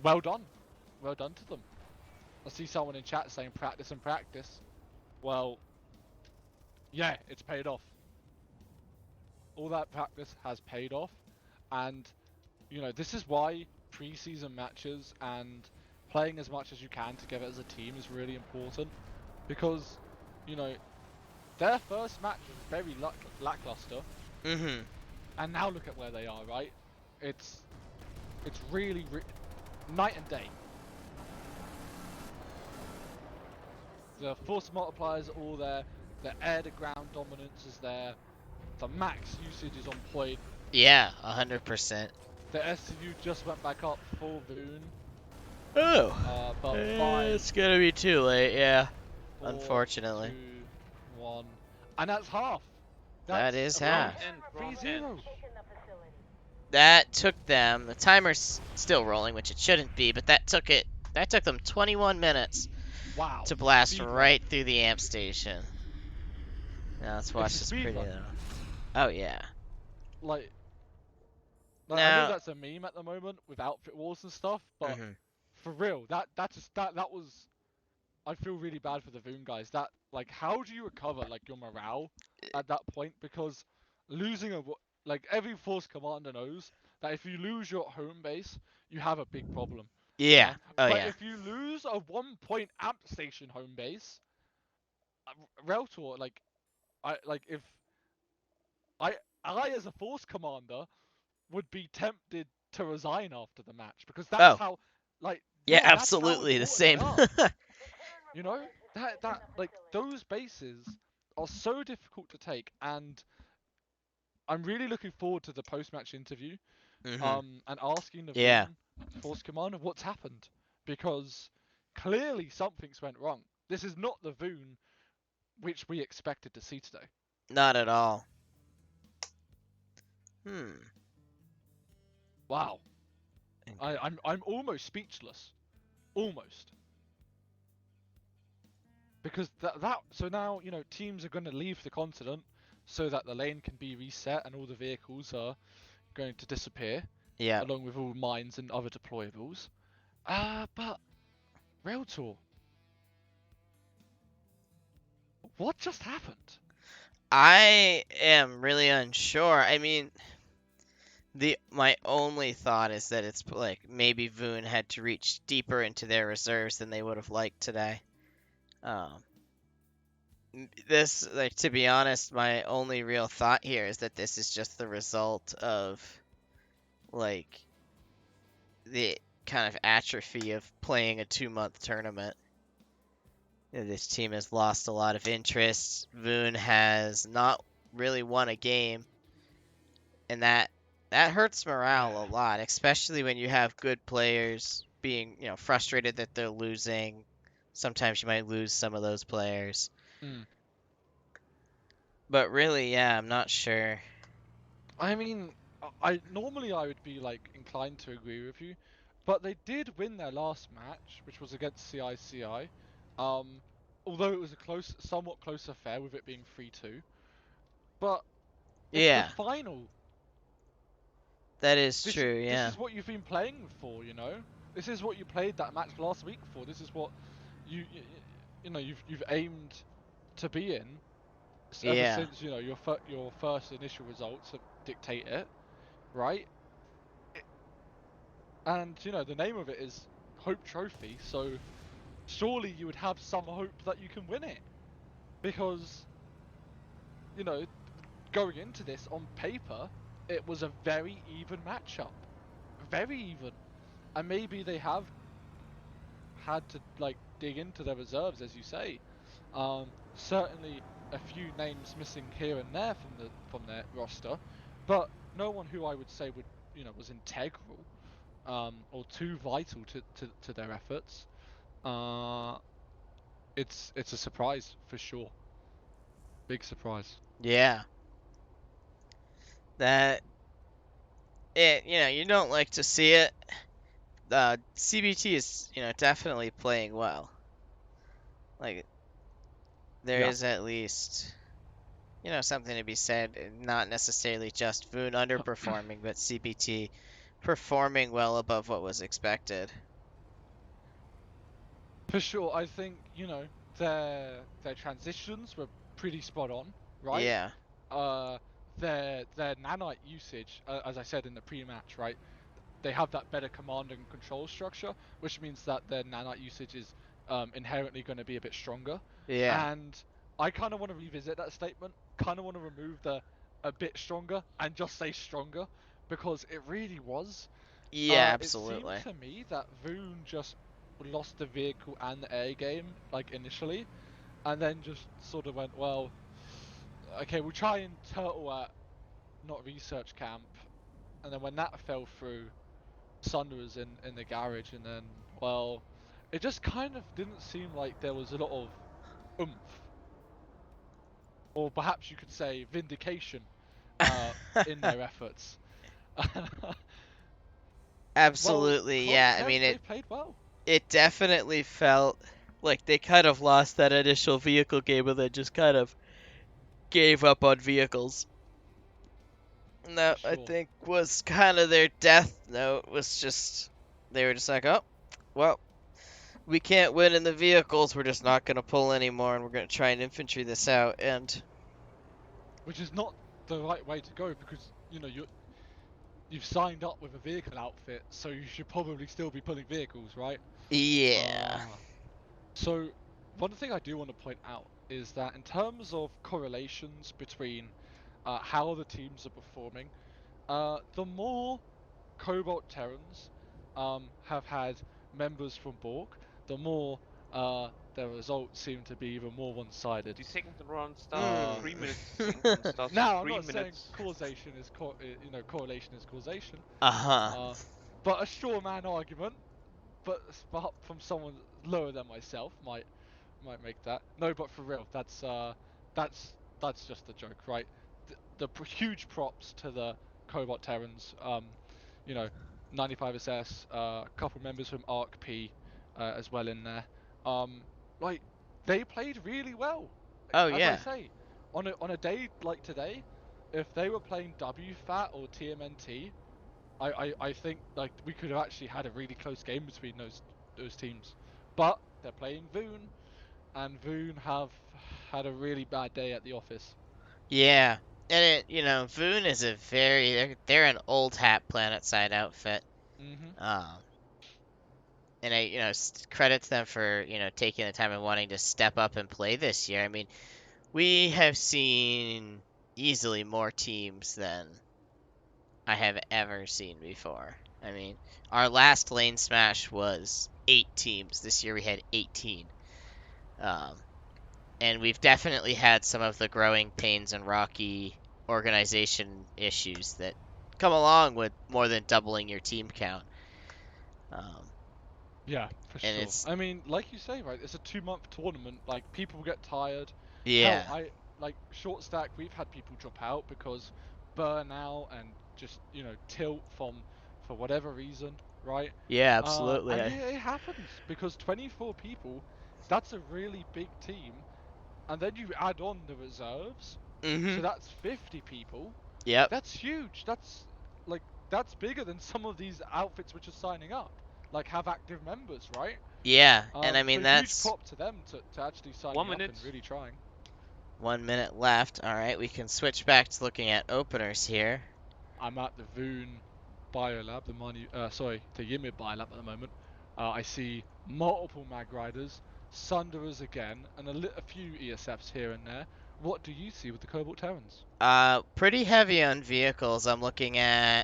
Well done to them. I see someone in chat saying practice and practice. Well, yeah, it's paid off. All that practice has paid off, and this is why pre-season matches and playing as much as you can together as a team is really important, because their first match was very lackluster, and now look at where they are, right? It's really night and day. The force multipliers are all there, the air to ground dominance is there, the max usage is on point. Yeah, 100%. The SCU just went back up for VOON. Oh, But it's gonna be too late, yeah. 4, Unfortunately. 2, 1, and that's half. That is half. Wrong end. 3-0. That took them, the timer's still rolling, which it shouldn't be, but that took them 21 minutes Wow. to blast Speed right through the amp station. Now let's watch It's a this speed pretty run. though. Oh yeah. Like I Now- know that's a meme at the moment with outfit wars and stuff, but Mhm. for real, that was I feel really bad for the VOON guys. That like, how do you recover like your morale at that point? Because losing like every Force Commander knows that if you lose your home base, you have a big problem. You Yeah. know, Oh but yeah. if you lose a 1 point amp station home base, Reltor, like if I I as a Force Commander would be tempted to resign after the match because that's Oh how like yeah, yeah, that's how absolutely the important they same. are. You know, that like those bases are so difficult to take, and I'm really looking forward to the post-match interview, hmm and asking the Yeah. VOON Force Commander what's happened, because clearly something's went wrong. This is not the VOON which we expected to see today. Not at all. Hmm. Wow, I'm almost speechless, almost. Because that so now teams are going to leave the continent so that the lane can be reset and all the vehicles are going to disappear Yeah. along with all mines and other deployables. But Rail Tour, what just happened? I am really unsure. I mean, my only thought is that it's like maybe VOON had to reach deeper into their reserves than they would have liked today. Um, this, like, to be honest, my only real thought here is that this is just the result of like the kind of atrophy of playing a 2-month tournament. This team has lost a lot of interest. VOON has not really won a game, and that hurts morale Yeah. a lot, especially when you have good players being, frustrated that they're losing. Sometimes you might lose some of those players. Mm. But really, yeah, I'm not sure. I mean, I normally I would be like inclined to agree with you, but they did win their last match, which was against CICI. Um, Although it was a somewhat close affair with it being 3-2. But it's the Yeah, final. that is This true, this yeah. is what you've been playing for, you know. This is what you played that match last week for. This is what you you know you've aimed to be in ever Yeah. since your first initial results have dictate it, right? And the name of it is Hope Trophy, so surely you would have some hope that you can win it, because you know going into this on paper, it was a very even matchup, very even, and maybe they have had to like dig into their reserves, as you say. Certainly a few names missing here and there from their roster, but no one who I would say would was integral, or too vital to their efforts. Uh, it's a surprise for sure, big surprise. Yeah. That you don't like to see it. CBT is, definitely playing well. Like there Yeah, is at least, something to be said, not necessarily just VOON underperforming, but CBT performing well above what was expected. for sure. I think their transitions were pretty spot on, right? Yeah. uh, their nanite usage, as I said in the pre-match, right? They have that better command and control structure, which means that their nanite usage is inherently going to be a bit stronger. Yeah. And I kind of want to revisit that statement. Kind of want to remove the a bit stronger and just say stronger, because it really was. Yeah, It seemed absolutely. to me that VOON just lost the vehicle and the air game like initially, and then just sort of went, well, okay, we'll try and turtle at not research camp, and then when that fell through, Sunder was in the garage, and then well, it just kind of didn't seem like there was a lot of oomph, or perhaps you could say vindication, uh, in their efforts. Well, Absolutely. Cloud Yeah, I 10, mean they it played well. it definitely felt like they kind of lost that initial vehicle game and then just kind of gave up on vehicles. And For that, I sure. think, was kind of their death note, was just they were just like, "Oh, well, we can't win in the vehicles. We're just not gonna pull anymore, and we're gonna try and infantry this out. And Which is not the right way to go because you've signed up with a vehicle outfit, so you should probably still be pulling vehicles, right? yeah. Uh, so one thing I do want to point out is that in terms of correlations between how the teams are performing, the more Cobalt Terrans have had members from Borg, the more their results seem to be even more one-sided. The second round starts in Uh, 3 minutes. The second round starts in Now, I'm 3 not saying minutes. causation is correlation is causation, Uh-huh. but a straw man argument, but from someone lower than myself might make that. No, but for real, that's that's just a joke, right? Huge props to the Cobalt Terrans. You know, 95 SS, a couple members from Arc P, as well in there. Like they played really well. Oh As I yeah. say, on a day like today, if they were playing WFAT or TMNT, I think like we could have actually had a really close game between those teams. But they're playing VOON, and VOON have had a really bad day at the office. Yeah. And VOON is they're an old hat planet side outfit. Mm-hmm. Um, and I credit to them for taking the time and wanting to step up and play this year. I mean, we have seen easily more teams than I have ever seen before. I mean, our last LaneSmash was 8 teams. This year we had 18. Um, and we've definitely had some of the growing pains and rocky organization issues that come along with more than doubling your team count. Um, Yeah, for and sure. it's I mean, like you say, right? It's a 2-month tournament. Like people get tired. Hell, yeah, short stack. We've had people drop out because burnout and just tilt for whatever reason, right? yeah, absolutely. And it happens because 24 people, that's a really big team, and then you add on the reserves, Mm-hmm. so that's 50 people. Yep. That's huge. That's bigger than some of these outfits which are signing up. Like have active members, right? Yeah, and I So mean huge that's prop to them to actually 1 signing up and minute. really trying. 1 minute left. All right, we can switch back to looking at openers here. I'm at the VOON Biolab, the Ymir Biolab at the moment. I see multiple Mag Riders, Sunderers again, and a few ESFs here and there. What do you see with the Cobalt Terrans? Pretty heavy on vehicles. I'm looking at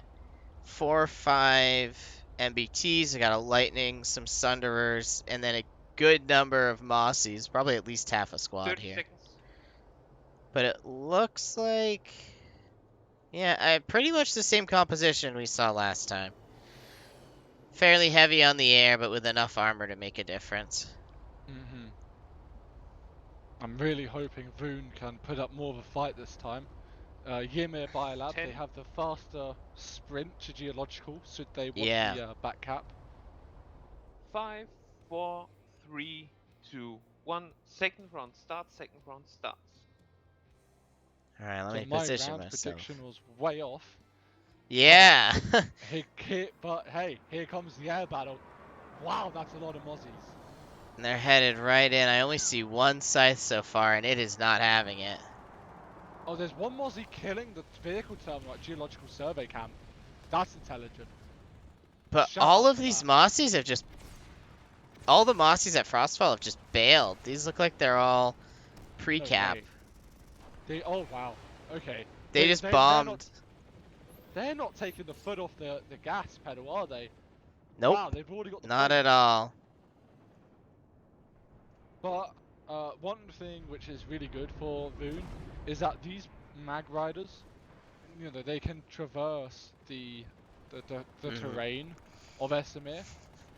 4 or 5 MBTs. I got a Lightning, some Sunderers, and then a good number of Mossies. Probably at least half a squad 30 here. seconds. But it looks like, yeah, pretty much the same composition we saw last time. Fairly heavy on the air, but with enough armor to make a difference. Mm-hmm. I'm really hoping VOON can put up more of a fight this time. Ymir Biolab, 10. they have the faster sprint to geological, should they want Yeah. the back cap. 5, 4, 3, 2, 1. Second round starts. Second round starts. All right, let So me my position round myself. prediction was way off. Yeah. But hey, here comes the air battle. Wow, that's a lot of Mozzies. And they're headed right in. I only see one scythe so far, and it is not having it. Oh, there's one Mozzie killing the vehicle terminal at Geological Survey Camp. That's intelligent. But Shout all out of to these that. Mossies have just... All the Mossies at Frostfall have just bailed. These look like they're all No pre-cap. way. Oh wow. Okay. They just bombed. They're not taking the foot off the gas pedal, are they? Nope. Wow, they've already got the Not point. at all. But one thing which is really good for VOON is that these mag riders, they can traverse the terrain of Esamir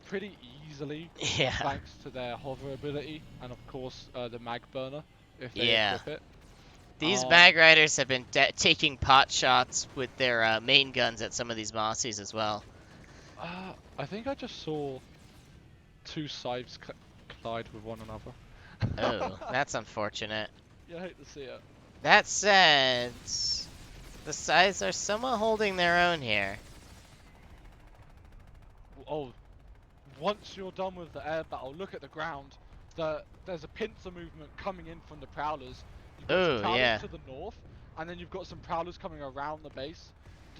pretty easily, Yeah. thanks to their hover ability and of course the mag burner if they Yeah. equip it. These Mag Riders have been taking pot shots with their main guns at some of these Mossies as well. I think I just saw two scythes collide with one another. Oh, that's unfortunate. Yeah, I hate to see it. That said, the Scythes are somewhat holding their own here. Oh, once you're done with the air battle, look at the ground. There's a pincer movement coming in from the prowlers. You've got some Oh, prowlers yeah. to the north, and then you've got some prowlers coming around the base,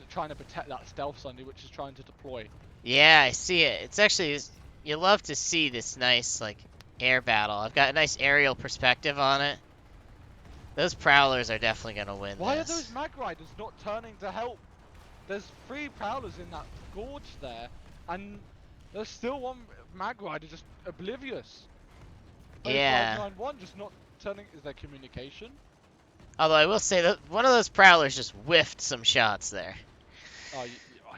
trying to protect that stealth Sunday, which is trying to deploy. Yeah, I see it. It's actually, you love to see this nice, like, air battle. I've got a nice aerial perspective on it. Those prowlers are definitely going to win Why this. are those mag riders not turning to help? There's 3 prowlers in that gorge there, and there's still one mag rider just oblivious. Yeah. 0591 just not turning. Is there communication? Although I will say that one of those prowlers just whiffed some shots there. Oh,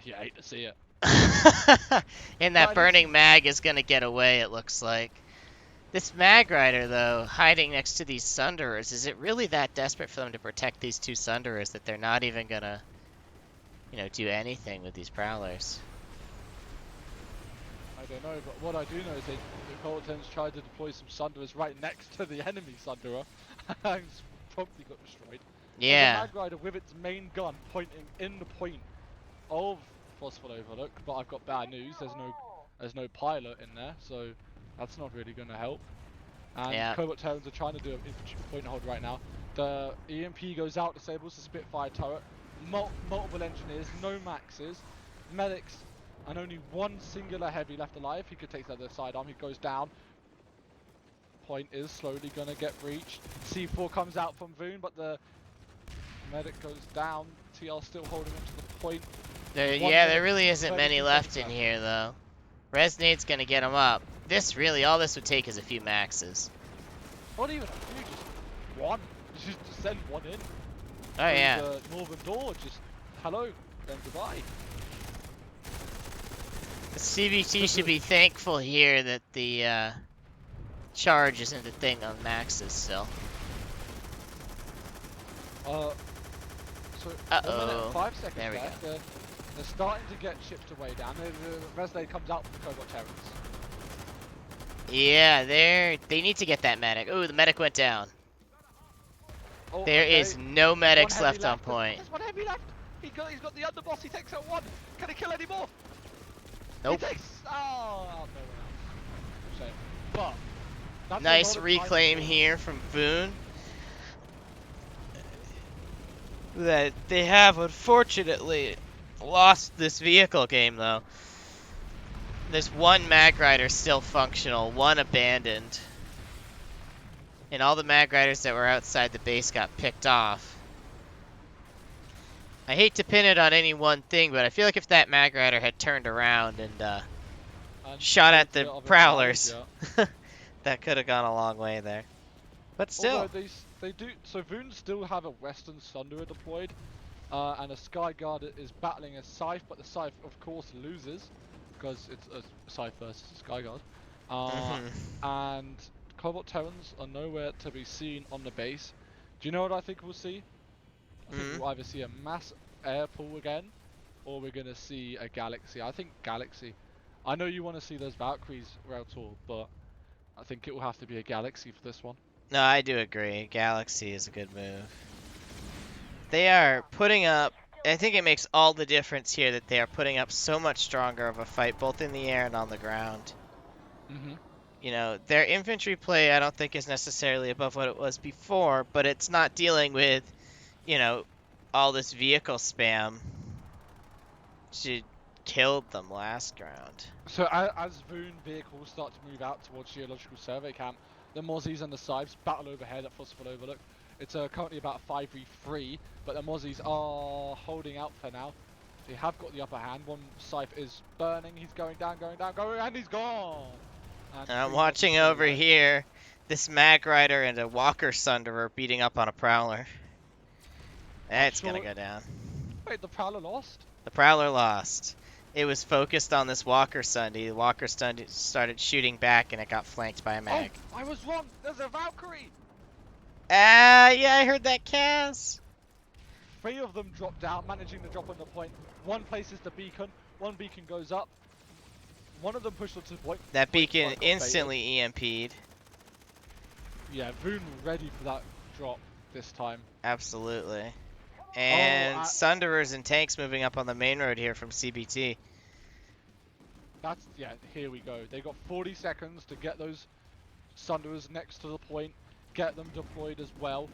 you hate to see it. And But that at least burning mag is going to get away, it looks like. This mag rider, though, hiding next to these Sunderers, is it really that desperate for them to protect these 2 Sunderers that they're not even going to, you know, do anything with these prowlers? I don't know, but what I do know is the Coltons tried to deploy some Sunderers right next to the enemy Sunderer, and promptly got destroyed. There's a Yeah. mag rider with its main gun pointing in the point of Phosphor Overlook, but I've got bad news. There's no pilot in there, so that's not really going to help. And Yeah. Cobalt Terrans are trying to do an infantry point hold right now. The EMP goes out, disables the Spitfire turret. Multiple engineers, no maxes, medics, and only one singular heavy left alive. He could take the other sidearm. He goes down. Point is slowly going to get breached. C4 comes out from VOON, but the medic goes down. TL still holding onto the point. There really isn't 32 many left seconds in left. here, though. Resnade's going to get him up. All this would take is a few maxes. Not even a few, just one. Just send one in. Oh, yeah. The northern door, just hello and goodbye. The CBT should be thankful here that the charge isn't a thing on maxes still. So 1 minute and 5 seconds There we left. They're starting to get chipped away down. The Resnade comes out from the Cobalt Terrans. Yeah, they need to get that medic. Ooh, the medic went down. Oh, There okay. is no One medics heavy left on point. There's one heavy left. He's got the underboss. He takes out one. Can he kill any more? Nope. He takes. Oh, no one else. Shame. But that's a Nice lot of reclaim time here from VOON. That they have unfortunately lost this vehicle game though. There's one mag rider still functional, one abandoned. And all the mag riders that were outside the base got picked off. I hate to pin it on any one thing, but I feel like if that mag rider had turned around and shot at the prowlers, that could have gone a long way there. But still. Although they do, so VOON still have a Western Sunderer deployed, and a Sky Guard is battling a Scythe, but the Scythe of course loses because it's a Scythe versus a Sky Guard. And Cobalt Terrans are nowhere to be seen on the base. Do you know what I think we'll see? I think we'll either see a mass air pool again, or we're gonna see a Galaxy. I think Galaxy. I know you want to see those Valkyries, Rautul, but I think it will have to be a Galaxy for this one. No, I do agree. Galaxy is a good move. They are putting up, I think it makes all the difference here that they are putting up so much stronger of a fight, both in the air and on the ground. You know, their infantry play I don't think is necessarily above what it was before, but it's not dealing with, you know, all this vehicle spam. She killed them last round. So as VOON vehicles start to move out towards Geological Survey Camp, the Mozzies and the Scythes battle overhead at Phosphor Overlook. It's currently about 5v3, but the Mozzies are holding out for now. They have got the upper hand. One Scythe is burning. He's going down, and he's gone. And I'm VOON watching gets over here. This mag rider and a walker sunderer beating up on a prowler. That's gonna go down. Wait, the Prowler lost? The prowler lost. It was focused on this walker Sunday. The walker Sunday started shooting back and it got flanked by a mag. Oh, I was wrong. There's a Valkyrie. Yeah, I heard that, Kaz. 3 of them dropped down, managing to drop on the point. One places the beacon. One beacon goes up. One of them pushed onto the point. That beacon got instantly EMP'd. Yeah, VOON ready for that drop this time. Absolutely. And Sunderers and tanks moving up on the main road here from CBT. Yeah, here we go. They got 40 seconds to get those Sunderers next to the point, get them deployed as well,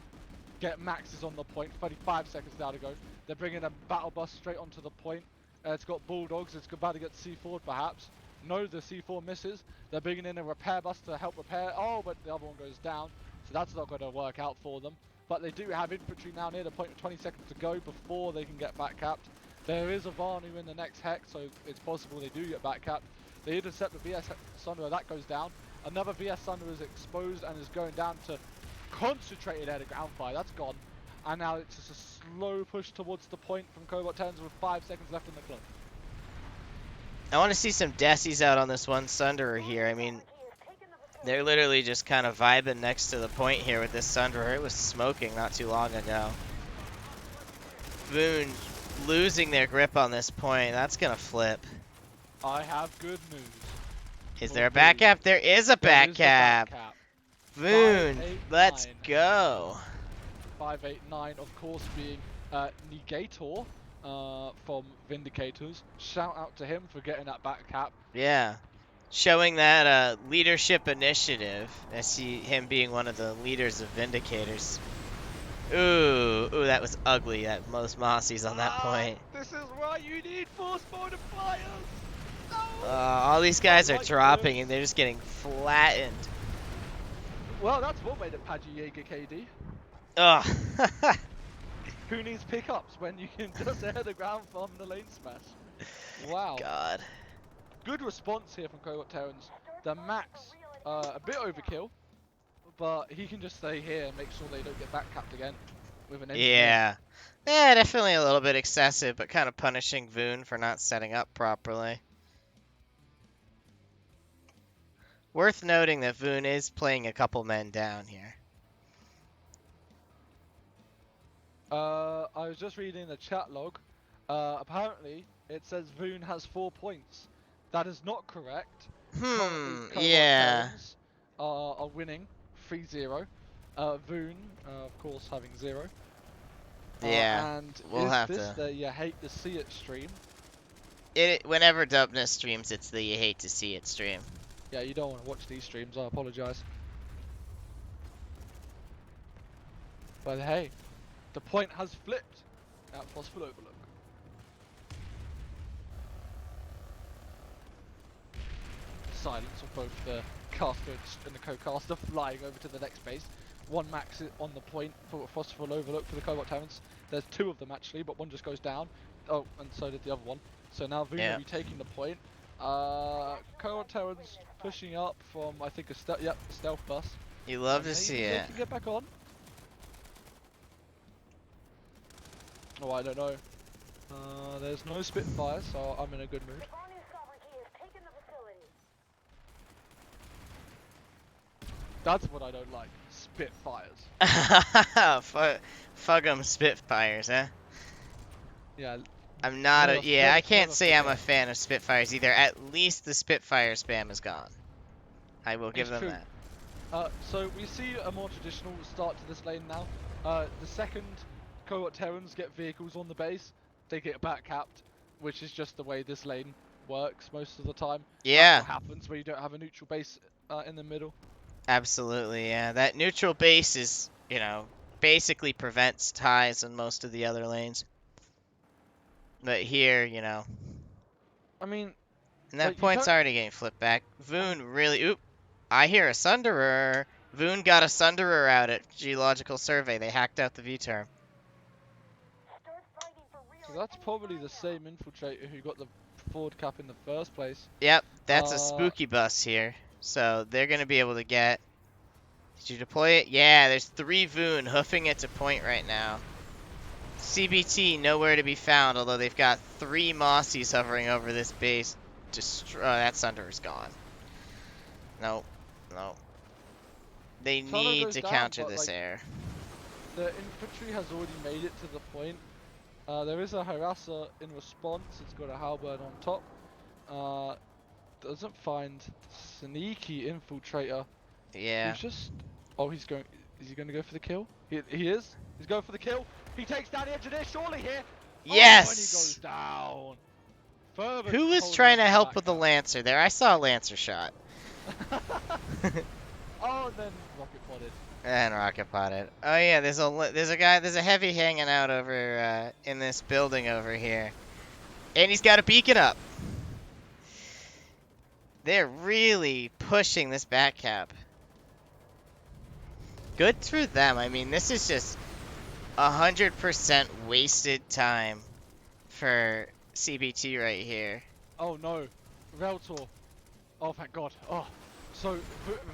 get Maxes on the point. 35 seconds now to go. They're bringing a battle bus straight onto the point. It's got Bulldogs. It's about to get C4'd perhaps. No, the C4 misses. They're bringing in a repair bus to help repair. Oh, but the other one goes down. So that's not going to work out for them. But they do have infantry now near the point with 20 seconds to go before they can get back capped. There is a Vanu in the next hex, so it's possible they do get back capped. They intercept the VS Sunderer, that goes down. Another VS Sunderer is exposed and is going down to concentrated air to ground fire. That's gone. And now it's just a slow push towards the point from Cobalt Terrans with 5 seconds left in the clock. I want to see some Desis out on this one Sunderer here. I mean, they're literally just kind of vibing next to the point here with this Sunderer. It was smoking not too long ago. VOON losing their grip on this point. That's going to flip. I have good news. Is there a back cap? There is a back cap. VOON, 5, 8, let's 9. go. 589, of course, being Negator from Vindicators. Shout out to him for getting that back cap. Yeah. Showing that leadership initiative. I see him being one of the leaders of Vindicators. Ooh, that was ugly. That most Mossies on that point. This is why you need force multipliers. All these guys are dropping and they're just getting flattened. Well, that's what made it Padgy Jaeger KD. Ugh. Who needs pickups when you can just air the ground from the LaneSmash? Wow. God. Good response here from Cobalt Terrans. The Max, a bit overkill, but he can just stay here and make sure they don't get back capped again with an engineer. Yeah. Yeah, definitely a little bit excessive, but kind of punishing VOON for not setting up properly. Worth noting that VOON is playing a couple men down here. I was just reading the chat log. Apparently, it says VOON has 4 points. That is not correct. Currently, Cobalt Yeah. Terrans are winning 3-0. VOON, of course, having 0. Yeah. And we'll is have this to. the you hate to see it stream? Whenever Dubness streams, it's the you hate to see it stream. Yeah, you don't want to watch these streams, I apologise. But hey, the point has flipped at Possible Overlook. Silence of both the caster and the co-caster flying over to the next base. One Max on the point for Phosphor Overlook for the Cobalt Terrans. There's 2 of them actually, but one just goes down. Oh, and so did the other one. So now VOON will be taking the point. Cobalt Terrans pushing up from, I think, a stealth bus. You love to Maybe see they it. can get back on. Oh, I don't know. There's no Spitfires, so I'm in a good mood. That's what I don't like. Spitfires. Fuck 'em Spitfires, huh? Yeah. I'm not a. Yeah, I can't never say I'm a forget. fan of Spitfires either. At least the Spitfire spam is gone. I will give It's them true. that. So we see a more traditional start to this lane now. The second Cobalt Terrans get vehicles on the base, they get back capped, which is just the way this lane works most of the time. Yeah. That's what happens where you don't have a neutral base in the middle. Absolutely, yeah. That neutral base is, basically prevents ties in most of the other lanes. But here, I mean, and that like, you point's don't- already getting flipped back. VOON really, oop, I hear a Sunderer. VOON got a Sunderer out at Geological Survey. They hacked out the V-term. so that's probably the same infiltrator who got the forward cap in the first place. Yep, that's a spooky bus here. So they're going to be able to get... Did you deploy it? Yeah, there's 3 VOON hoofing it to point right now. CBT nowhere to be found, although they've got 3 Mossies hovering over this base. That Sunderer's gone. Nope. They Tunnel need goes to down, counter but, this like, air. The infantry has already made it to the point. There is a harasser in response. It's got a halberd on top. Doesn't find sneaky infiltrator. Yeah. He's just. Oh, he's going. Is he going to go for the kill? He is. He's going for the kill. He takes down the engineer. Surely here. Yes. Oh, and he goes down. further Who was holding trying on to the help back with the cap. Lancer there? I saw a Lancer shot. Oh, and then rocket podded. And rocket potted. Oh yeah, there's a heavy hanging out over in this building over here, and he's got a beacon up. They're really pushing this back cap. Good for them. I mean, this is just 100% wasted time for CBT right here. Oh no, Reltor. Oh, thank God. Oh, so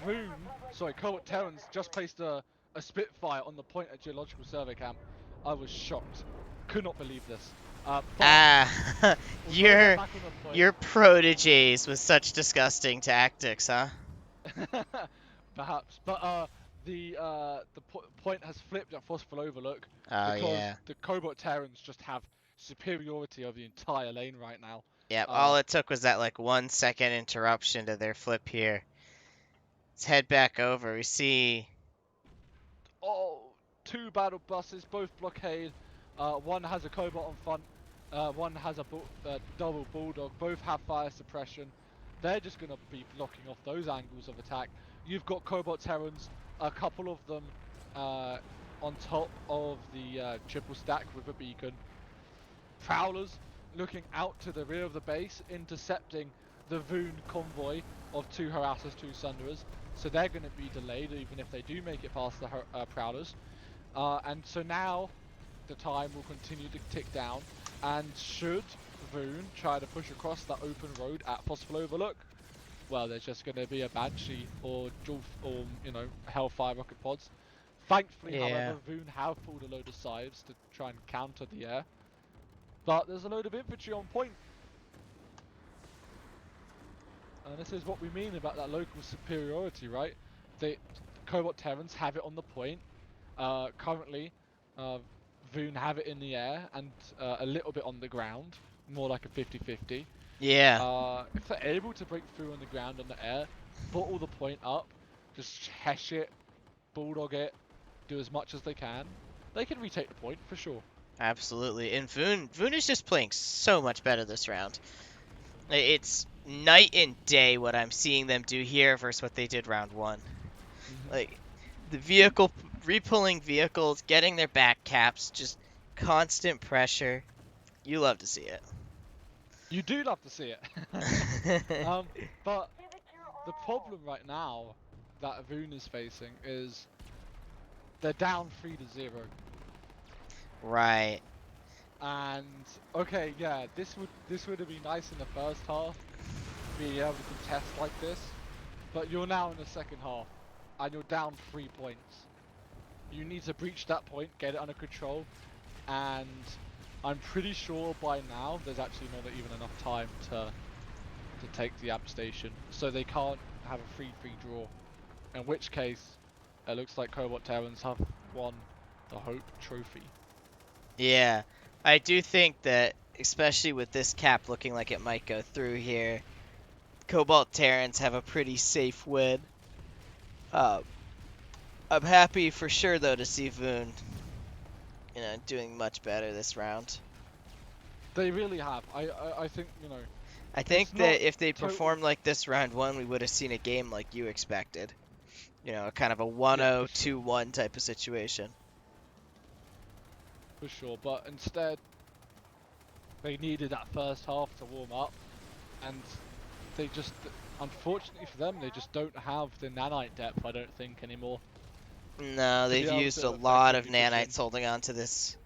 VOON, sorry, Cobalt Terrans just placed a Spitfire on the point at Geological Survey Camp. I was shocked. Could not believe this. But Ah, although they're back on the your proteges with such disgusting tactics, huh? point, perhaps. But the point has flipped at Phosphor Overlook Oh because yeah. the Cobalt Terrans just have superiority of the entire lane right now. Yep, all it took was that like 1 second interruption to their flip here. Let's head back over. We see. Oh, two battle buses, both blockade. One has a Cobalt on front. One has a double Bulldog. Both have fire suppression. They're just going to be blocking off those angles of attack. You've got Cobalt Terrans, a couple of them on top of the triple stack with a beacon. Prowlers looking out to the rear of the base, intercepting the VOON convoy of 2 harassers, 2 sunderers. So they're going to be delayed even if they do make it past the Prowlers. And so now the time will continue to tick down. And should VOON try to push across that open road at possible overlook, well, there's just going to be a Banshee or Hellfire rocket pods. Thankfully, however, VOON have pulled a load of scythes to try and counter the air. But there's a load of infantry on point. And this is what we mean about that local superiority, right? The Cobalt Terrans have it on the point. Currently, VOON have it in the air and a little bit on the ground. More like a 50-50. Yeah. If they're able to break through on the ground and the air, bottle the point up, just hesh it, bulldog it, do as much as they can retake the point for sure. Absolutely. And VOON is just playing so much better this round. It's night and day what I'm seeing them do here versus what they did round 1. Like, the vehicle, repulling vehicles, getting their back caps, just constant pressure. You love to see it. You do love to see it. But the problem right now that VOON is facing is they're down 3-0. Right. And okay, yeah, this would have been nice in the first half, being able to contest like this. But you're now in the second half, and you're down 3 points. You need to breach that point, get it under control, and I'm pretty sure by now there's actually not even enough time to take the amp station, so they can't have a 3-3 draw. In which case, it looks like Cobalt Terrans have won the Hope Trophy. Yeah, I do think that, especially with this cap looking like it might go through here, Cobalt Terrans have a pretty safe win. I'm happy for sure though to see VOON, doing much better this round. They really have. I think, I think that if they performed like this round 1, we would have seen a game like you expected. Kind of a 1-0, 2-1 type of situation. For sure, but instead, they needed that first half to warm up, and they just, unfortunately for them, they just don't have the nanite depth, I don't think, anymore. No, they've used a lot of nanites holding on to this.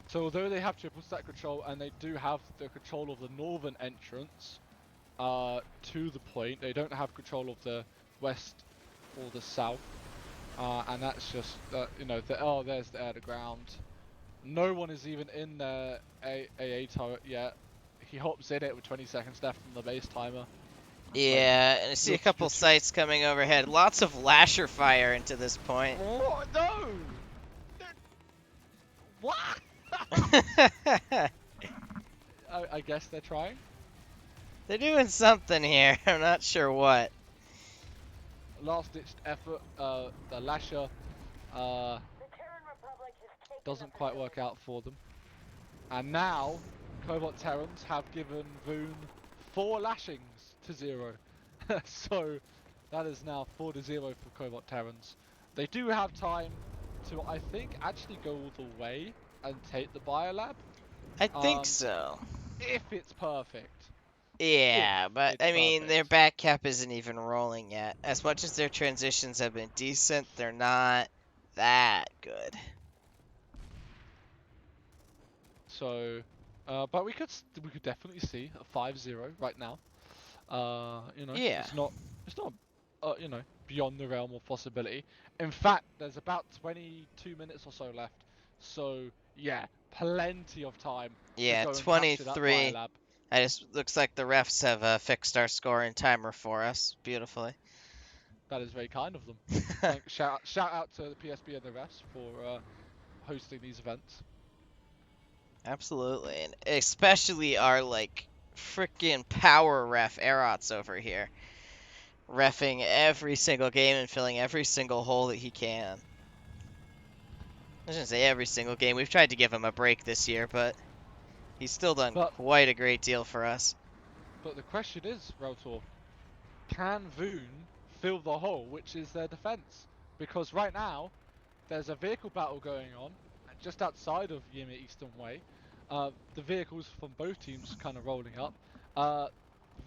So although they have triple stack control, and they do have the control of the northern entrance to the point, they don't have control of the west or the south. And that's just, there's the air to ground. No one is even in their AA turret yet. He hops in it with 20 seconds left on the base timer. Yeah, and I see a couple sites coming overhead. Lots of lasher fire into this point. Oh, no! What? I guess they're trying. They're doing something here. I'm not sure what. Last-ditched effort. The lasher doesn't quite work out for them. And now Cobalt Terrans have given VOON 4 lashings to 0. So that is now 4-0 for Cobalt Terrans. They do have time to, I think, actually go all the way and take the Biolab. I think Um, so. if it's perfect. Yeah, If but it's I mean, their perfect. back cap isn't even rolling yet. As much as their transitions have been decent, they're not that good. So, but we could definitely see a 5-0 right now. You know, Yeah. it's not you know, beyond the realm of possibility. In fact, there's about 22 minutes or so left. So yeah, plenty of time to Yeah, go and capture that 23. Biolab. I just looks like the refs have fixed our score and timer for us beautifully. That is very kind of them. Shout out to the PSB and the refs for hosting these events. Absolutely, and especially our like freaking power ref Erots over here, reffing every single game and filling every single hole that he can. I shouldn't say every single game. We've tried to give him a break this year, but he's still done But quite a great deal for us. the question is, Reltor, can VOON fill the hole, which is their defense? Because right now there's a vehicle battle going on just outside of Yima Eastern Way. The vehicles from both teams kind of rolling up.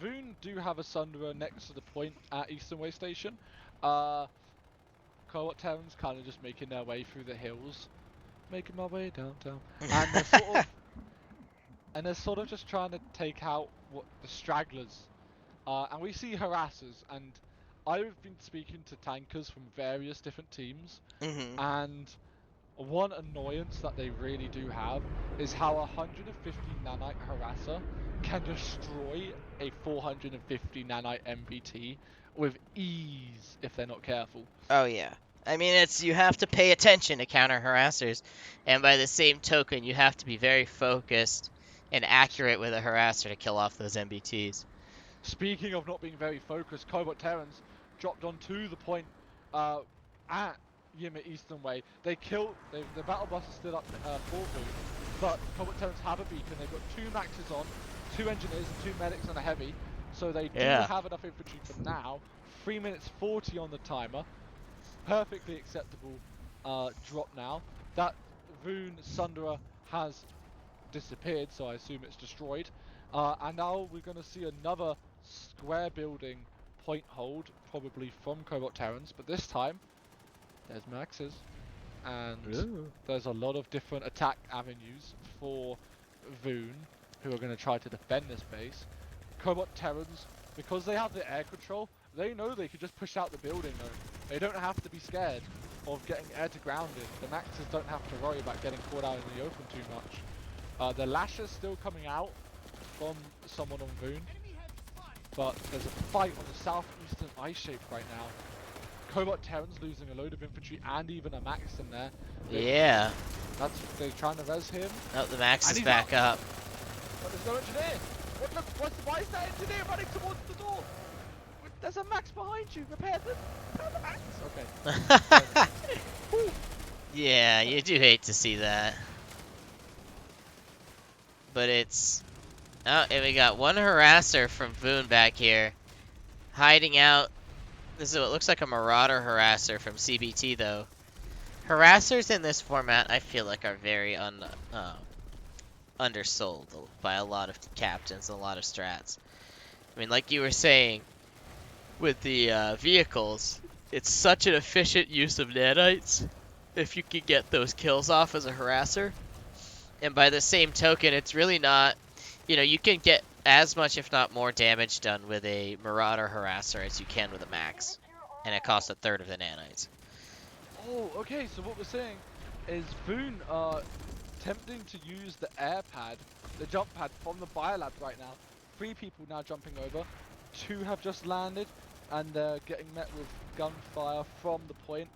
VOON do have a Sunderer next to the point at Eastern Way Station. Cobalt Terrans kind of just making their way through the hills, making my way downtown, and they're sort of just trying to take out the stragglers. And we see harassers, and I've been speaking to tankers from various different teams, hmm and one annoyance that they really do have is how a 150 nanite harasser can destroy a 450 nanite MBT with ease if they're not careful. Oh yeah. I mean, it's you have to pay attention to counter harassers, and by the same token, you have to be very focused and accurate with a harasser to kill off those MBTs. Speaking of not being very focused, Cobalt Terrans dropped onto the point at Yima Eastern Way. The battle bus is still up for VOON, but Cobalt Terrans have a beacon. They've got 2 maxes on, 2 engineers and 2 medics and a heavy, so they do Yeah. have enough infantry for now. 3 minutes 40 on the timer. Perfectly acceptable drop now. That VOON Sunderer has disappeared, so I assume it's destroyed. And now we're going to see another square building point hold, probably from Cobalt Terrans, but this time there's maxes, and there's a lot of different attack avenues for VOON, who are going to try to defend this base. Cobalt Terrans, because they have the air control, they know they can just push out the building though. They don't have to be scared of getting air to grounded. The maxes don't have to worry about getting caught out in the open too much. The lasher's still coming out from someone on VOON, but there's a fight on the southeastern ice shape right now. Cobalt Terrans losing a load of infantry and even a max in there. Yeah. They're trying to res him. Oh, the max And is he's back up. But there's no engineer. Why is that engineer running towards the door? There's a max behind you. Repair the max. Okay. Yeah, you do hate to see that. But it's... Oh, and we got one harasser from VOON back here, hiding out. This is what looks like a marauder harasser from CBT, though. Harassers in this format, I feel like, are very undersold by a lot of captains and a lot of strats. I mean, like you were saying, with the vehicles, it's such an efficient use of nanites if you can get those kills off as a harasser. And by the same token, it's really not, you can get as much, if not more, damage done with a marauder harasser as you can with a max. And it costs a third of the nanites. Oh, okay, so what we're saying is VOON are attempting to use the air pad, the jump pad from the Biolab right now. 3 people now jumping over, 2 have just landed, and they're getting met with gunfire from the point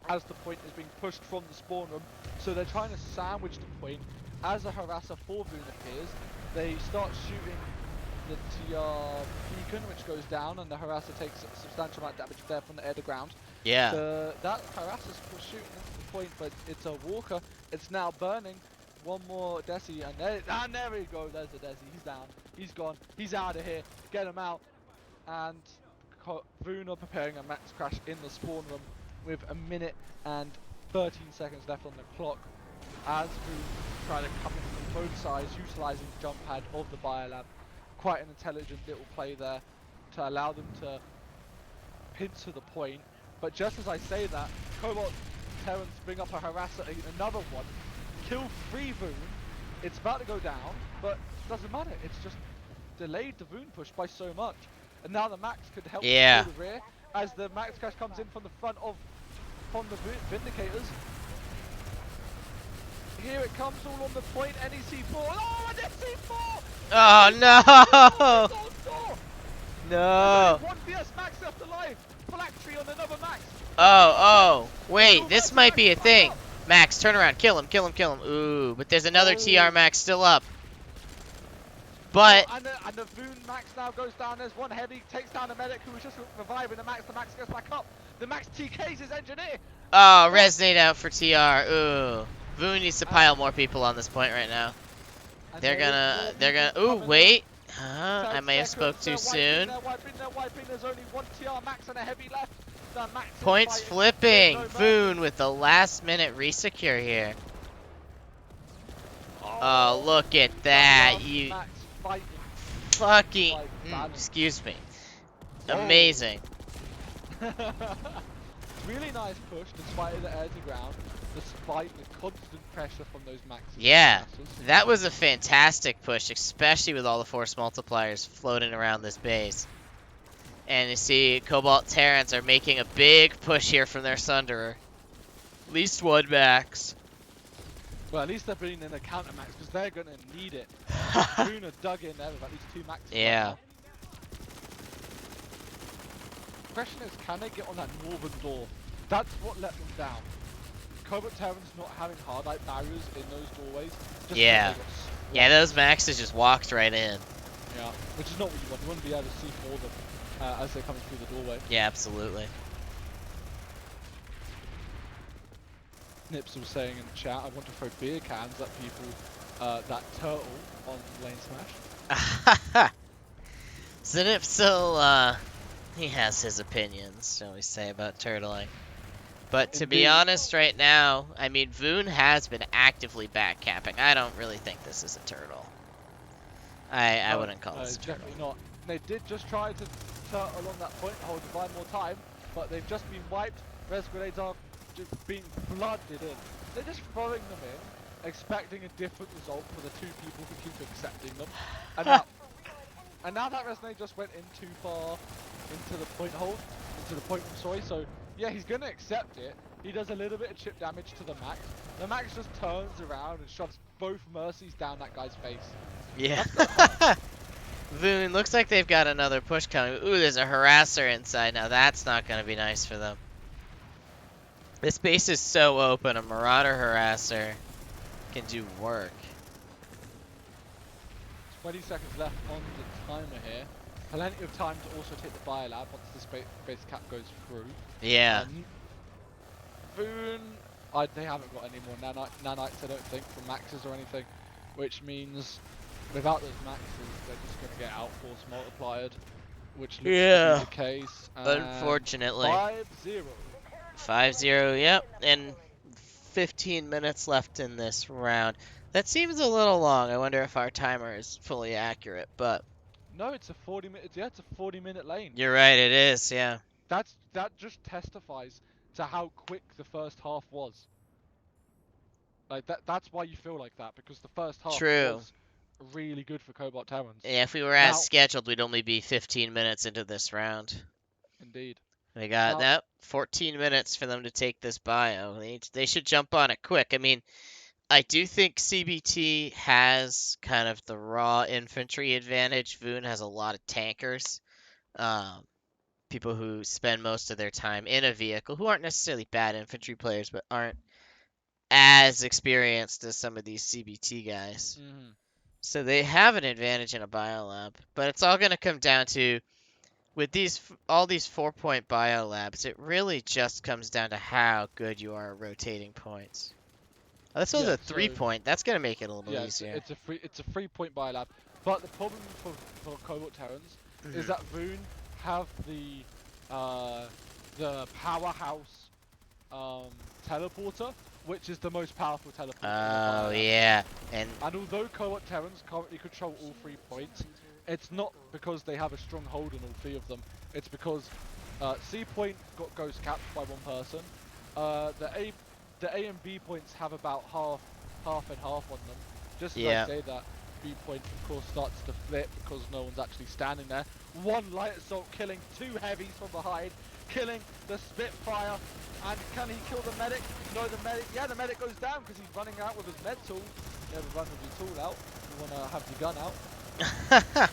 as the point is being pushed from the spawn room. So they're trying to sandwich the point. As a harasser for VOON appears, they start shooting the TR beacon, which goes down, and the harasser takes a substantial amount of damage there from the air to ground. Yeah. That harasser's shooting into the point, but it's a walker. It's now burning. one more Desi, and there we go. There's the Desi. He's down. He's gone. He's out of here. Get him out. And VOON are preparing a max crash in the spawn room with a minute and 13 seconds left on the clock. As VOON try to come in from both sides, utilising the jump pad of the biolab. Quite an intelligent little play there to allow them to pinch to the point. But just as I say that, Cobalt Terrans bring up a harasser, another one, kill 3 VOON. It's about to go down, but doesn't matter. It's just delayed the VOON push by so much. And now the Max could help Yeah. secure the rear as the Max crash comes in from the front from the Vindicators. Here it comes all on the point, NEC4. Oh, and SC4! Oh no! No. One VS Max left alive. Black tree on another Max. Oh. Wait, this might be a thing. Max, turn around. Kill him. Ooh, but there's another TR Max still up. But and the VOON Max now goes down. There's one heavy, takes down the medic who was just reviving the Max. The Max goes back up. The Max TKs his engineer. oh, resonate out for TR. Ooh, VOON needs to pile more people on this point right now. They're gonna. Ooh, wait. I may have spoke too soon. They're wiping. There's only one TR Max and a heavy left. The Max is Points fighting. flipping. There's no VOON with the last minute resecure here. Oh, look at that. You Max fighting. fucking. Like Excuse me. Whoa. Amazing. Really nice push despite the air to ground, despite the constant pressure from those Maxes. Yeah, that was a fantastic push, especially with all the force multipliers floating around this base. And you see Cobalt Terrans are making a big push here from their Sunderer. At least one Max. Well, at least they're bringing in a counter Max because they're going to need it. VOON are dug in there with at least 2 Maxes. Yeah. The question is, can they get on that northern door? That's what let them down. Cobalt Terrans not having hardite barriers in those doorways. Just Yeah. they got Yeah, those Maxes just walked right in. Yeah, which is not what you want. You want to be able to see more of them as they're coming through the doorway. Yeah, absolutely. Nips was saying in the chat, I want to throw beer cans at people that turtle on LaneSmash. Zenipsil, he has his opinions, shall we say, about turtling. But to be Indeed. honest right now, I mean, VOON has been actively backcapping. I don't really think this is a turtle. I wouldn't call this a turtle. Definitely not. They did just try to turtle along that point hold to buy more time, but they've just been wiped. Res grenades are just being flooded in. They're just throwing them in, expecting a different result for the 2 people who keep accepting them. And now that Resonate just went in too far into the point hold, into the point room, sorry, so yeah, he's going to accept it. He does a little bit of chip damage to the Max. The Max just turns around and shoves both Mercies down that guy's face. Yeah. VOON, looks like they've got another push coming. Ooh, there's a harasser inside. Now that's not going to be nice for them. This base is so open, a Marauder harasser can do work. 20 seconds left on the timer here. Plenty of time to also take the biolab once this base cap goes through. Yeah. VOON, they haven't got any more nanites, I don't think, from Maxes or anything, which means without those Maxes, they're just going to get outforce multiplied, which looks to be the case. Unfortunately. 5-0. 5-0, yep. And 15 minutes left in this round. That seems a little long. I wonder if our timer is fully accurate, but No, it's a 40-minute. Yeah, it's a 40-minute lane. you're right, it is, yeah. That just testifies to how quick the first half was. Like that's why you feel like that, because the first half was really good for Cobalt Terrans. Yeah, if we were as scheduled, we'd only be 15 minutes into this round. Indeed. We got that 14 minutes for them to take this bio. They should jump on it quick. I mean, I do think CBT has kind of the raw infantry advantage. VOON has a lot of tankers. People who spend most of their time in a vehicle, who aren't necessarily bad infantry players, but aren't as experienced as some of these CBT guys. Mm-hmm. So they have an advantage in a biolab. But it's all going to come down to, with all these 4-point biolabs, it really just comes down to how good you are at rotating points. This was Yeah, a 3-point. That's gonna make it a little yeah, easier. it's a 3-point biolab. But the problem for Cobalt Terrans is that VOON have the powerhouse teleporter, which is the most powerful teleporter in the Oh biolab. yeah, and And although Cobalt Terrans currently control all 3 points, it's not because they have a strong hold on all 3 of them. It's because C point got ghost capped by 1 person. The A and B points have about half and half on them. Just as yeah. I say that, B point of course starts to flip because no one's actually standing there. 1 light assault killing 2 heavies from behind, killing the Spitfire. And can he kill the medic? No, the medic goes down because he's running out with his med tool. Never run with your tool out. You want to have your gun out.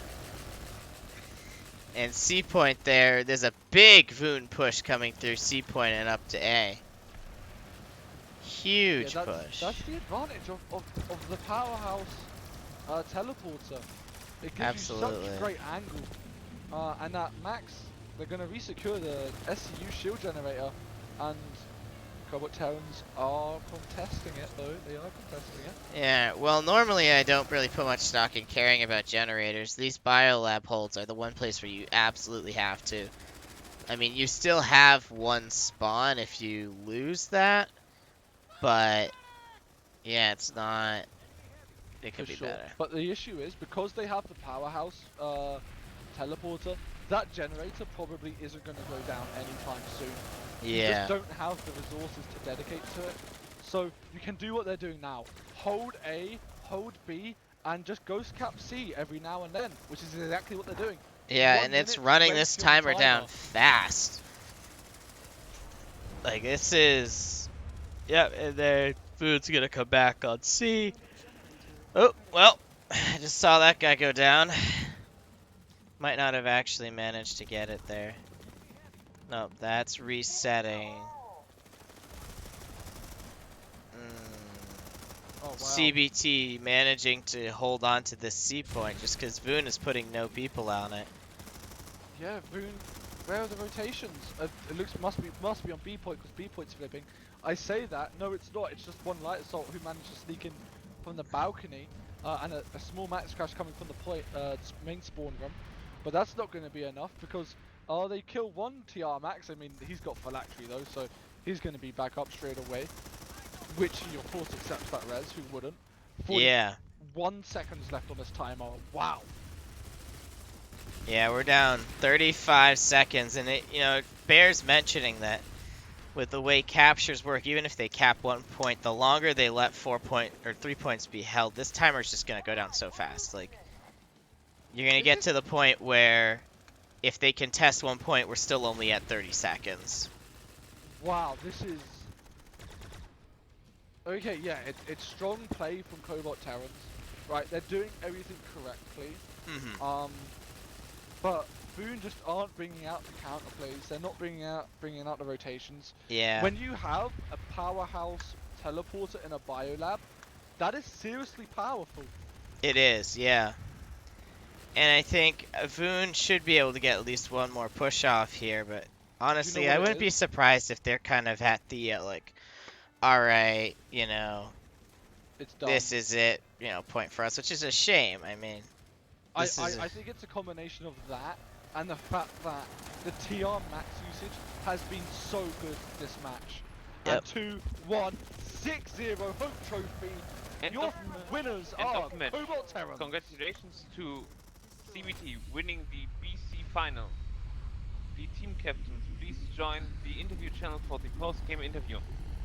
And C point there's a big VOON push coming through C point and up to A. Huge push. That's the advantage of the powerhouse teleporter. It gives Absolutely. you such great angle. And that Max, they're going to resecure the SCU shield generator. And Cobalt Terrans are contesting it though. They are contesting it. Yeah, well, normally I don't really put much stock in caring about generators. These biolab holds are the one place where you absolutely have to. I mean, you still have 1 spawn if you lose that, but yeah, it's not. It could For be sure. better. But the issue is, because they have the powerhouse teleporter, that generator probably isn't going to go down anytime soon. You Yeah. just don't have the resources to dedicate to it. So you can do what they're doing now. Hold A, hold B, and just ghost cap C every now and then, which is exactly what they're doing. Yeah, 1 and it's minute to running wait this till the timer down fast. Like, this is... Yep, and then Food's gonna come back on C. Oh, well, I just saw that guy go down. Might not have actually managed to get it there. Nope, that's resetting. Oh, wow. CBT managing to hold on to this C point just because VOON is putting no people on it. Yeah, VOON, where are the rotations? It must be on B point because B point's flipping. I say that, no it's not, it's just 1 light assault who managed to sneak in from the balcony and a small max crash coming from the main spawn room. But that's not going to be enough because they kill 1 TR max. I mean, he's got phylactery though, so he's going to be back up straight away. Which he of course accepts that res, who wouldn't? 41 seconds left on this timer, wow. Yeah, we're down 35 seconds, and it bears mentioning that with the way captures work, even if they cap 1 point, the longer they let 3 points be held, this timer's just gonna go down so fast. Like, you're gonna get to the point where if they contest 1 point, we're still only at 30 seconds. Wow, this is... Okay, yeah, it's strong play from Cobalt Terrans. Right, they're doing everything correctly. But VOON just aren't bringing out the counter plays. They're not bringing out the rotations. Yeah. When you have a powerhouse teleporter in a biolab, that is seriously powerful. It is, yeah. And I think VOON should be able to get at least 1 more push off here, but honestly, I wouldn't be surprised if they're kind of at the, like, alright, it's done. This is it, point for us, which is a shame. I mean, I think it's a combination of that and the fact that the TR max usage has been so good this match. Yep. And 2-1, 6-0 Hope Trophy. Your winners are Cobalt Terrans. Congratulations to CBT winning the BC final. The team captains, please join the interview channel for the post-game interview.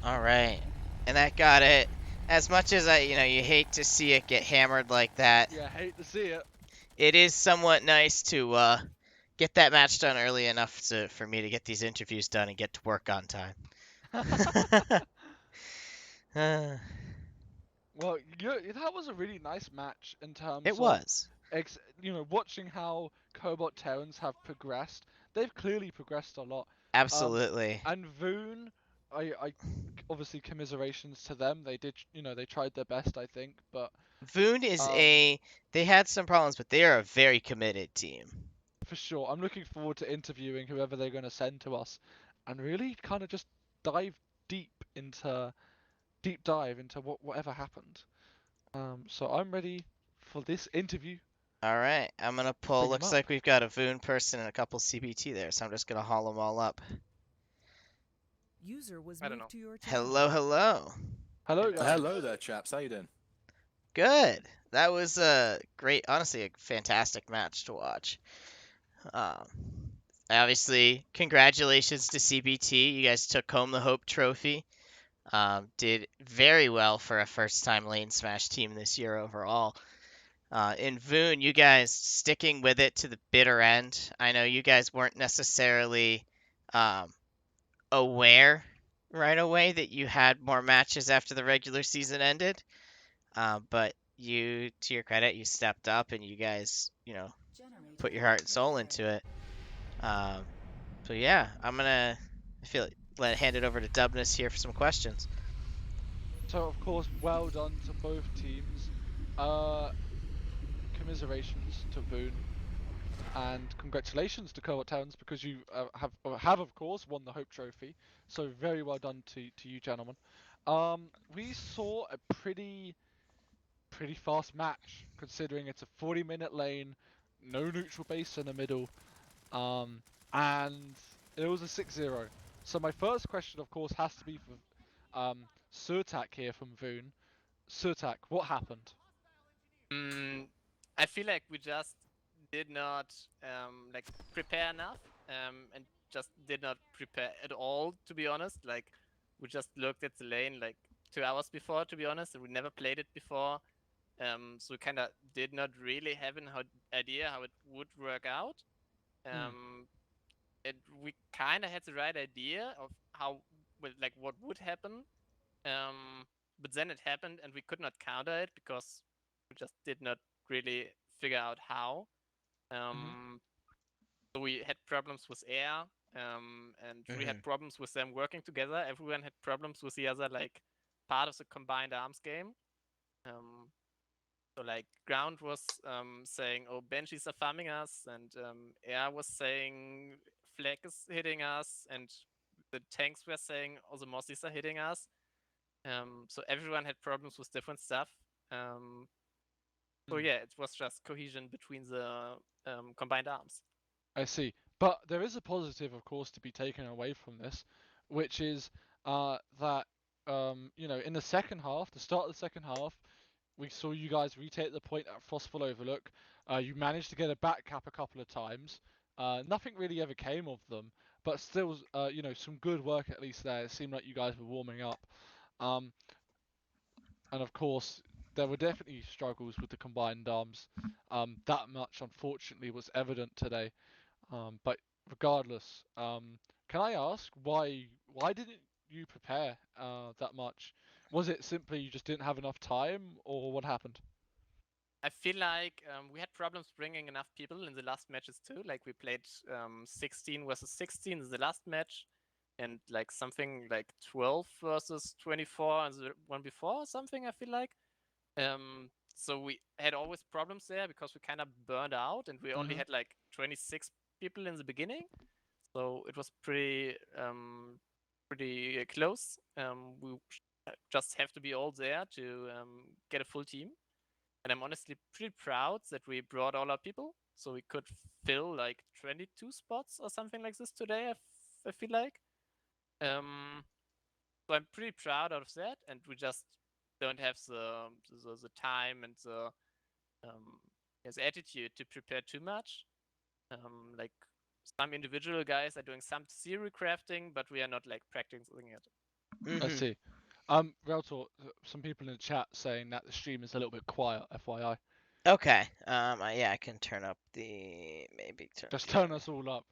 Alright. And that got it. As much as you hate to see it get hammered like that. Yeah, hate to see it. It is somewhat nice to get that match done early enough for me to get these interviews done and get to work on time. Well, that was a really nice match in terms it was. Watching how Cobalt Terrans have progressed. They've clearly progressed a lot. Absolutely. And VOON, I obviously commiserations to them. They did, they tried their best, I think, but VOON is they had some problems, but they are a very committed team. For sure. I'm looking forward to interviewing whoever they're going to send to us and really kind of just dive deep into deep dive into whatever happened. So I'm ready for this interview. All right, I'm gonna pull. Bring him Looks up. like we've got a VOON person and a couple CBT there, so I'm just gonna haul them all up. User was I don't know. moved to your channel. Hello, hello. Hello, Hello. guys. Hello there, chaps. How you doing? Good. That was a great, honestly, a fantastic match to watch. Um, Obviously, congratulations to CBT. You guys took home the Hope Trophy. Did very well for a first-time LaneSmash team this year overall. In VOON, you guys sticking with it to the bitter end. I know you guys weren't necessarily um, aware right away that you had more matches after the regular season ended, but you, to your credit, you stepped up and you guys, put your heart and soul into it. Um, so yeah, I feel like hand it over to Dubness here for some questions. So of course, well done to both teams. Commiserations to VOON, and congratulations to Cohort Towns because you have of course won the Hope Trophy. So very well done to you, gentlemen. We saw a pretty fast match considering it's a 40-minute lane, no neutral base in the middle, and it was a 6-0. So my first question, of course, has to be for Surtak here from VOON. Surtak, what happened? I feel like we just did not like prepare enough, and just did not prepare at all. To be honest, like we just looked at the lane like 2 hours before. To be honest, and we never played it before. So we kind of did not really have an idea how it would work out. And we kind of had the right idea of how, well, like what would happen. But then it happened, and we could not counter it because we just did not really figure out how. So we had problems with air, and we had problems with them working together. Everyone had problems with the other, like part of the combined arms game. So like ground was saying, "Oh, Banshees are farming us," and air was saying, "Flag is hitting us," and the tanks were saying, "Oh, the Mossies are hitting us." So everyone had problems with different stuff. So yeah, it was just cohesion between the combined arms. I see. But there is a positive, of course, to be taken away from this, which is that in the second half, the start of the second half, we saw you guys retake the point at Frostful Overlook. You managed to get a back cap a couple of times. Nothing really ever came of them, but still, some good work at least there. It seemed like you guys were warming up. Um, and of course, there were definitely struggles with the combined arms. That much, unfortunately, was evident today. But regardless, can I ask why didn't you prepare that much? Was it simply you just didn't have enough time, or what happened? I feel like we had problems bringing enough people in the last matches too. Like we played 16 versus 16 in the last match, and like something like 12 versus 24 and the one before or something. I feel like. So we had always problems there because we kind of burned out, and we only had like 26 people in the beginning. So it was pretty close. We just have to be all there to get a full team. And I'm honestly pretty proud that we brought all our people, so we could fill like 22 spots or something like this today. I feel like. So I'm pretty proud of that, and we just don't have the time and the attitude to prepare too much. Like some individual guys are doing some theory crafting, but we are not like practicing it. I see. Reltor, some people in the chat saying that the stream is a little bit quiet, FYI. Okay. Yeah, I can turn up the Just turn us all up.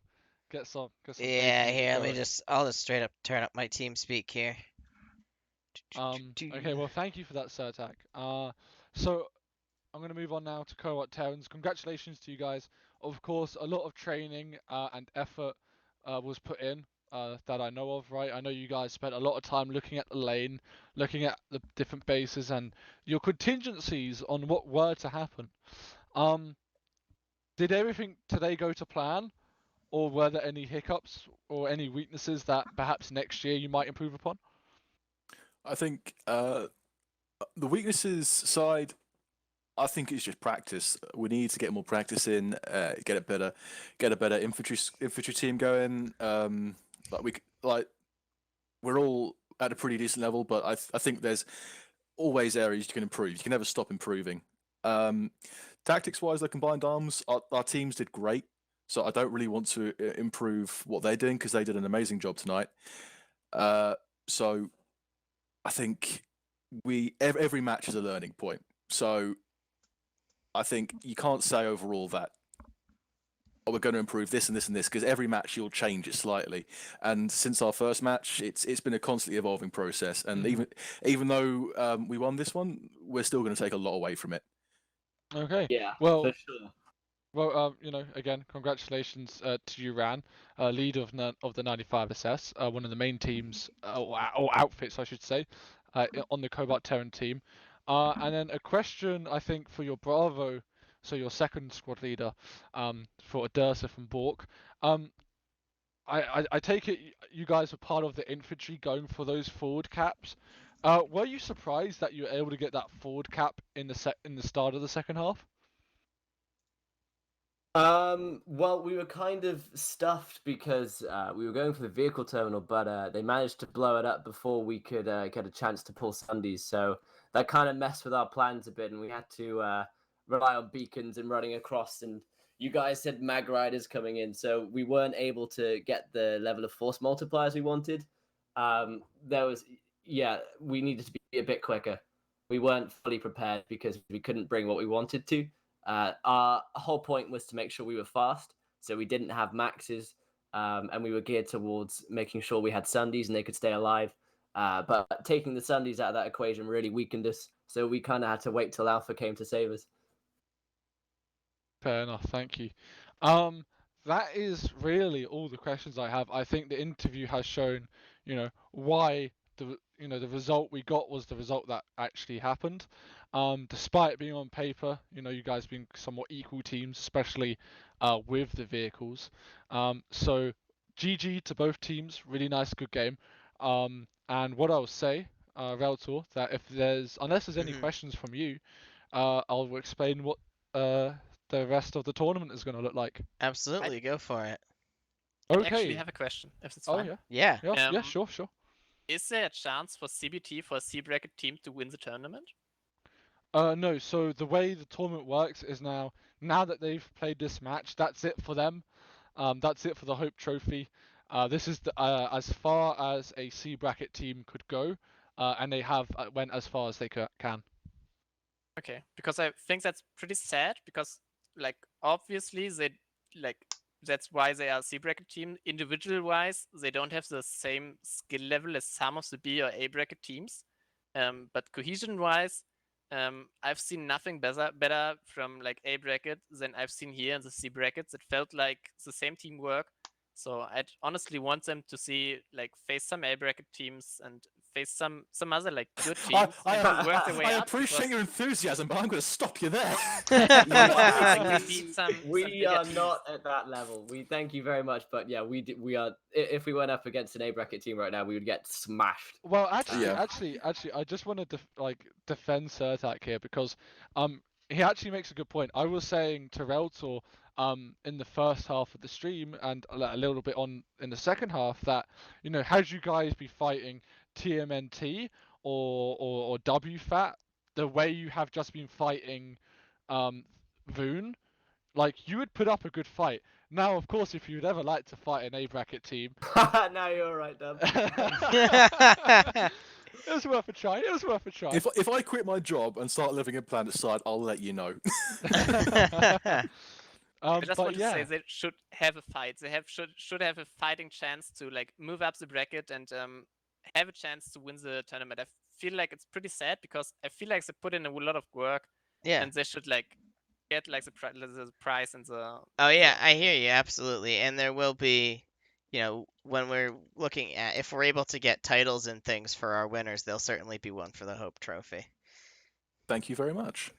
Get some Yeah, bass music here, going. I'll just straight up turn up my team speak here. Okay, well, thank you for that, Surtak. So I'm going to move on now to Cohort Towns. Congratulations to you guys. Of course, a lot of training and effort was put in that I know of, right? I know you guys spent a lot of time looking at the lane, looking at the different bases and your contingencies on what were to happen. Did everything today go to plan, or were there any hiccups or any weaknesses that perhaps next year you might improve upon? I think the weaknesses side, I think it's just practice. We need to get more practice in, get a better infantry team going. Like we're all at a pretty decent level, but I think there's always areas you can improve. You can never stop improving. Um, Tactics wise, the combined arms, our teams did great. So I don't really want to improve what they're doing because they did an amazing job tonight. Uh, so I think every match is a learning point. So I think you can't say overall that we're going to improve this and this and this because every match you'll change it slightly. And since our first match, it's been a constantly evolving process. And even though we won this one, we're still going to take a lot away from it. Okay. Yeah, Well, for sure. Well, again, congratulations to you, Ran, lead of the 95SS, one of the main teams or outfits, I should say, on the Cobalt Terran team. And then a question, I think, for your Bravo, so your second squad leader, for Dursa from Bork. I take it you guys were part of the infantry going for those forward caps. Were you surprised that you were able to get that forward cap in the start of the second half? Well, we were kind of stuffed because we were going for the vehicle terminal, but they managed to blow it up before we could get a chance to pull Sundays. So that kind of messed with our plans a bit, and we had to rely on beacons and running across. And you guys said mag riders coming in, so we weren't able to get the level of force multipliers we wanted. We needed to be a bit quicker. We weren't fully prepared because we couldn't bring what we wanted to. Our whole point was to make sure we were fast, so we didn't have maxes, and we were geared towards making sure we had Sundays and they could stay alive. But taking the Sundays out of that equation really weakened us, so we kind of had to wait till Alpha came to save us. Fair enough, thank you. That is really all the questions I have. I think the interview has shown, why the result we got was the result that actually happened. Despite being on paper, you guys being somewhat equal teams, especially with the vehicles. So GG to both teams, really nice, good game. And what I'll say, Reltor, that unless there's any questions from you, I'll explain what the rest of the tournament is going to look like. Absolutely, go for it. Okay. I actually have a question, if it's Oh fine. yeah. Yeah. Yeah, sure. Is there a chance for CBT, for a C bracket team, to win the tournament? No. So the way the tournament works is now that they've played this match, that's it for them. That's it for the Hope Trophy. This is as far as a C bracket team could go, and they have went as far as they can. Okay, because I think that's pretty sad, because obviously that's why they are a C bracket team. Individual wise, they don't have the same skill level as some of the B or A bracket teams. But cohesion wise, I've seen nothing better from A bracket than I've seen here in the C brackets. It felt like the same teamwork. So I'd honestly want them to see face some A bracket teams and face some other good teams and work their way I up. appreciate your enthusiasm, but I'm going to stop you there. We are not at that level. We thank you very much, but yeah, we are. If we went up against an A bracket team right now, we would get smashed. Well, actually, I just want to defend Surtak here, because he actually makes a good point. I was saying to Reltor in the first half of the stream and a little bit in the second half that had you guys be fighting TMNT or WFAT the way you have just been fighting VOON, you would put up a good fight. Now, of course, if you'd ever like to fight an A bracket team, now you're right, Dub. It was worth a try. If I quit my job and start living in Planet Side, I'll let you know. I just want to say they should have a fight. They should have a fighting chance to move up the bracket and have a chance to win the tournament. I feel like it's pretty sad, because I feel like they put in a lot of work. Yeah. And they should get the prize and the. Oh yeah, I hear you absolutely. And there will be, when we're looking at if we're able to get titles and things for our winners, there'll certainly be one for the Hope Trophy. Thank you very much.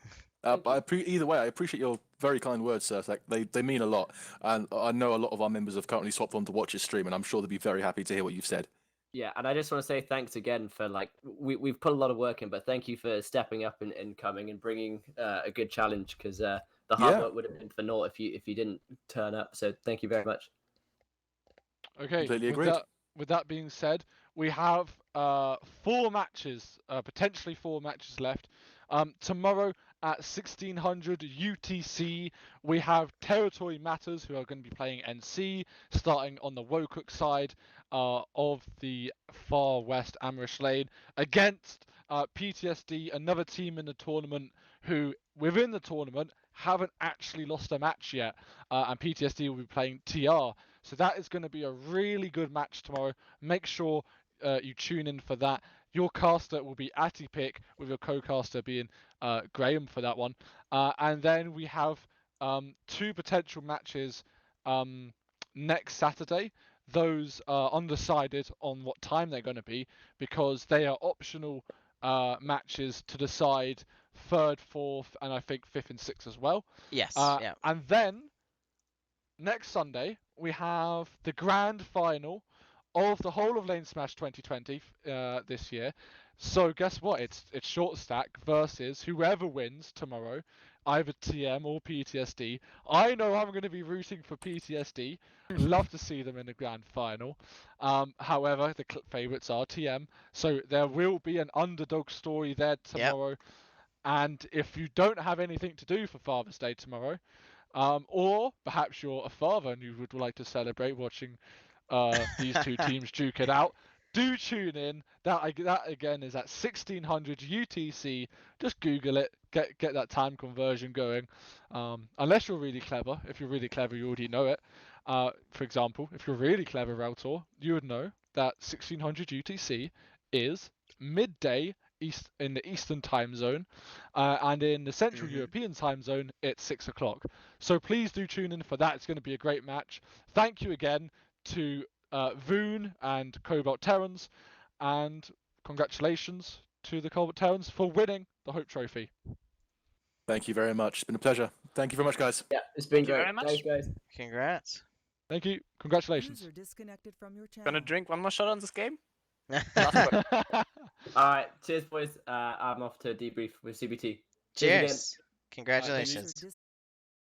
Either way, I appreciate your very kind words, sir. They mean a lot, and I know a lot of our members have currently swapped on to watch his stream, and I'm sure they'll be very happy to hear what you've said. Yeah, and I just want to say thanks again for like we've put a lot of work in, but thank you for stepping up and coming and bringing a good challenge because the hard Yeah. work would have been for naught if you didn't turn up. So thank you very much. Okay, Completely with agreed. that being said, we have 4 matches, potentially 4 matches left. Tomorrow at 1600 UTC, we have Territory Matters, who are going to be playing NC, starting on the Wokuk side of the far west Amrish lane, against PTSD, another team in the tournament who, within the tournament, haven't actually lost a match yet, and PTSD will be playing TR. So that is going to be a really good match tomorrow. Make sure you tune in for that. Your caster will be Atipic, with your co-caster being Graham for that one. And then we have 2 potential matches next Saturday. Those are undecided on what time they're going to be because they are optional matches to decide 3rd, 4th, and I think 5th and 6th as well. Yes. Yeah. And then next Sunday, we have the grand final of the whole of LaneSmash 2020 this year. So guess what? It's short stack versus whoever wins tomorrow, either TM or PTSD. I know I'm going to be rooting for PTSD. Love to see them in the grand final. However, the favourites are TM, so there will be an underdog story there tomorrow. And if you don't have anything to do for Father's Day tomorrow, or perhaps you're a father and you would like to celebrate watching these 2 teams duke it out, do tune in. That again is at 1600 UTC. Just Google it. Get that time conversion going. Unless you're really clever. If you're really clever, you already know it. For example, if you're really clever, Rautor, you would know that 1600 UTC is midday in the Eastern time zone, and in the Central European time zone, it's 6 o'clock. So please do tune in for that. It's going to be a great match. Thank you again to VOON and Cobalt Terrans, and congratulations to the Cobalt Terrans for winning the Hope Trophy. Thank you very much. It's been a pleasure. Thank you very much, guys. Yeah, it's been Thank you great. very much. Thanks, guys. Congrats. Thank you. Congratulations. User disconnected from your channel. Gonna drink one more shot on this game? All right, cheers, boys. I'm off to debrief with CBT. Cheers again. Cheers. Congratulations. User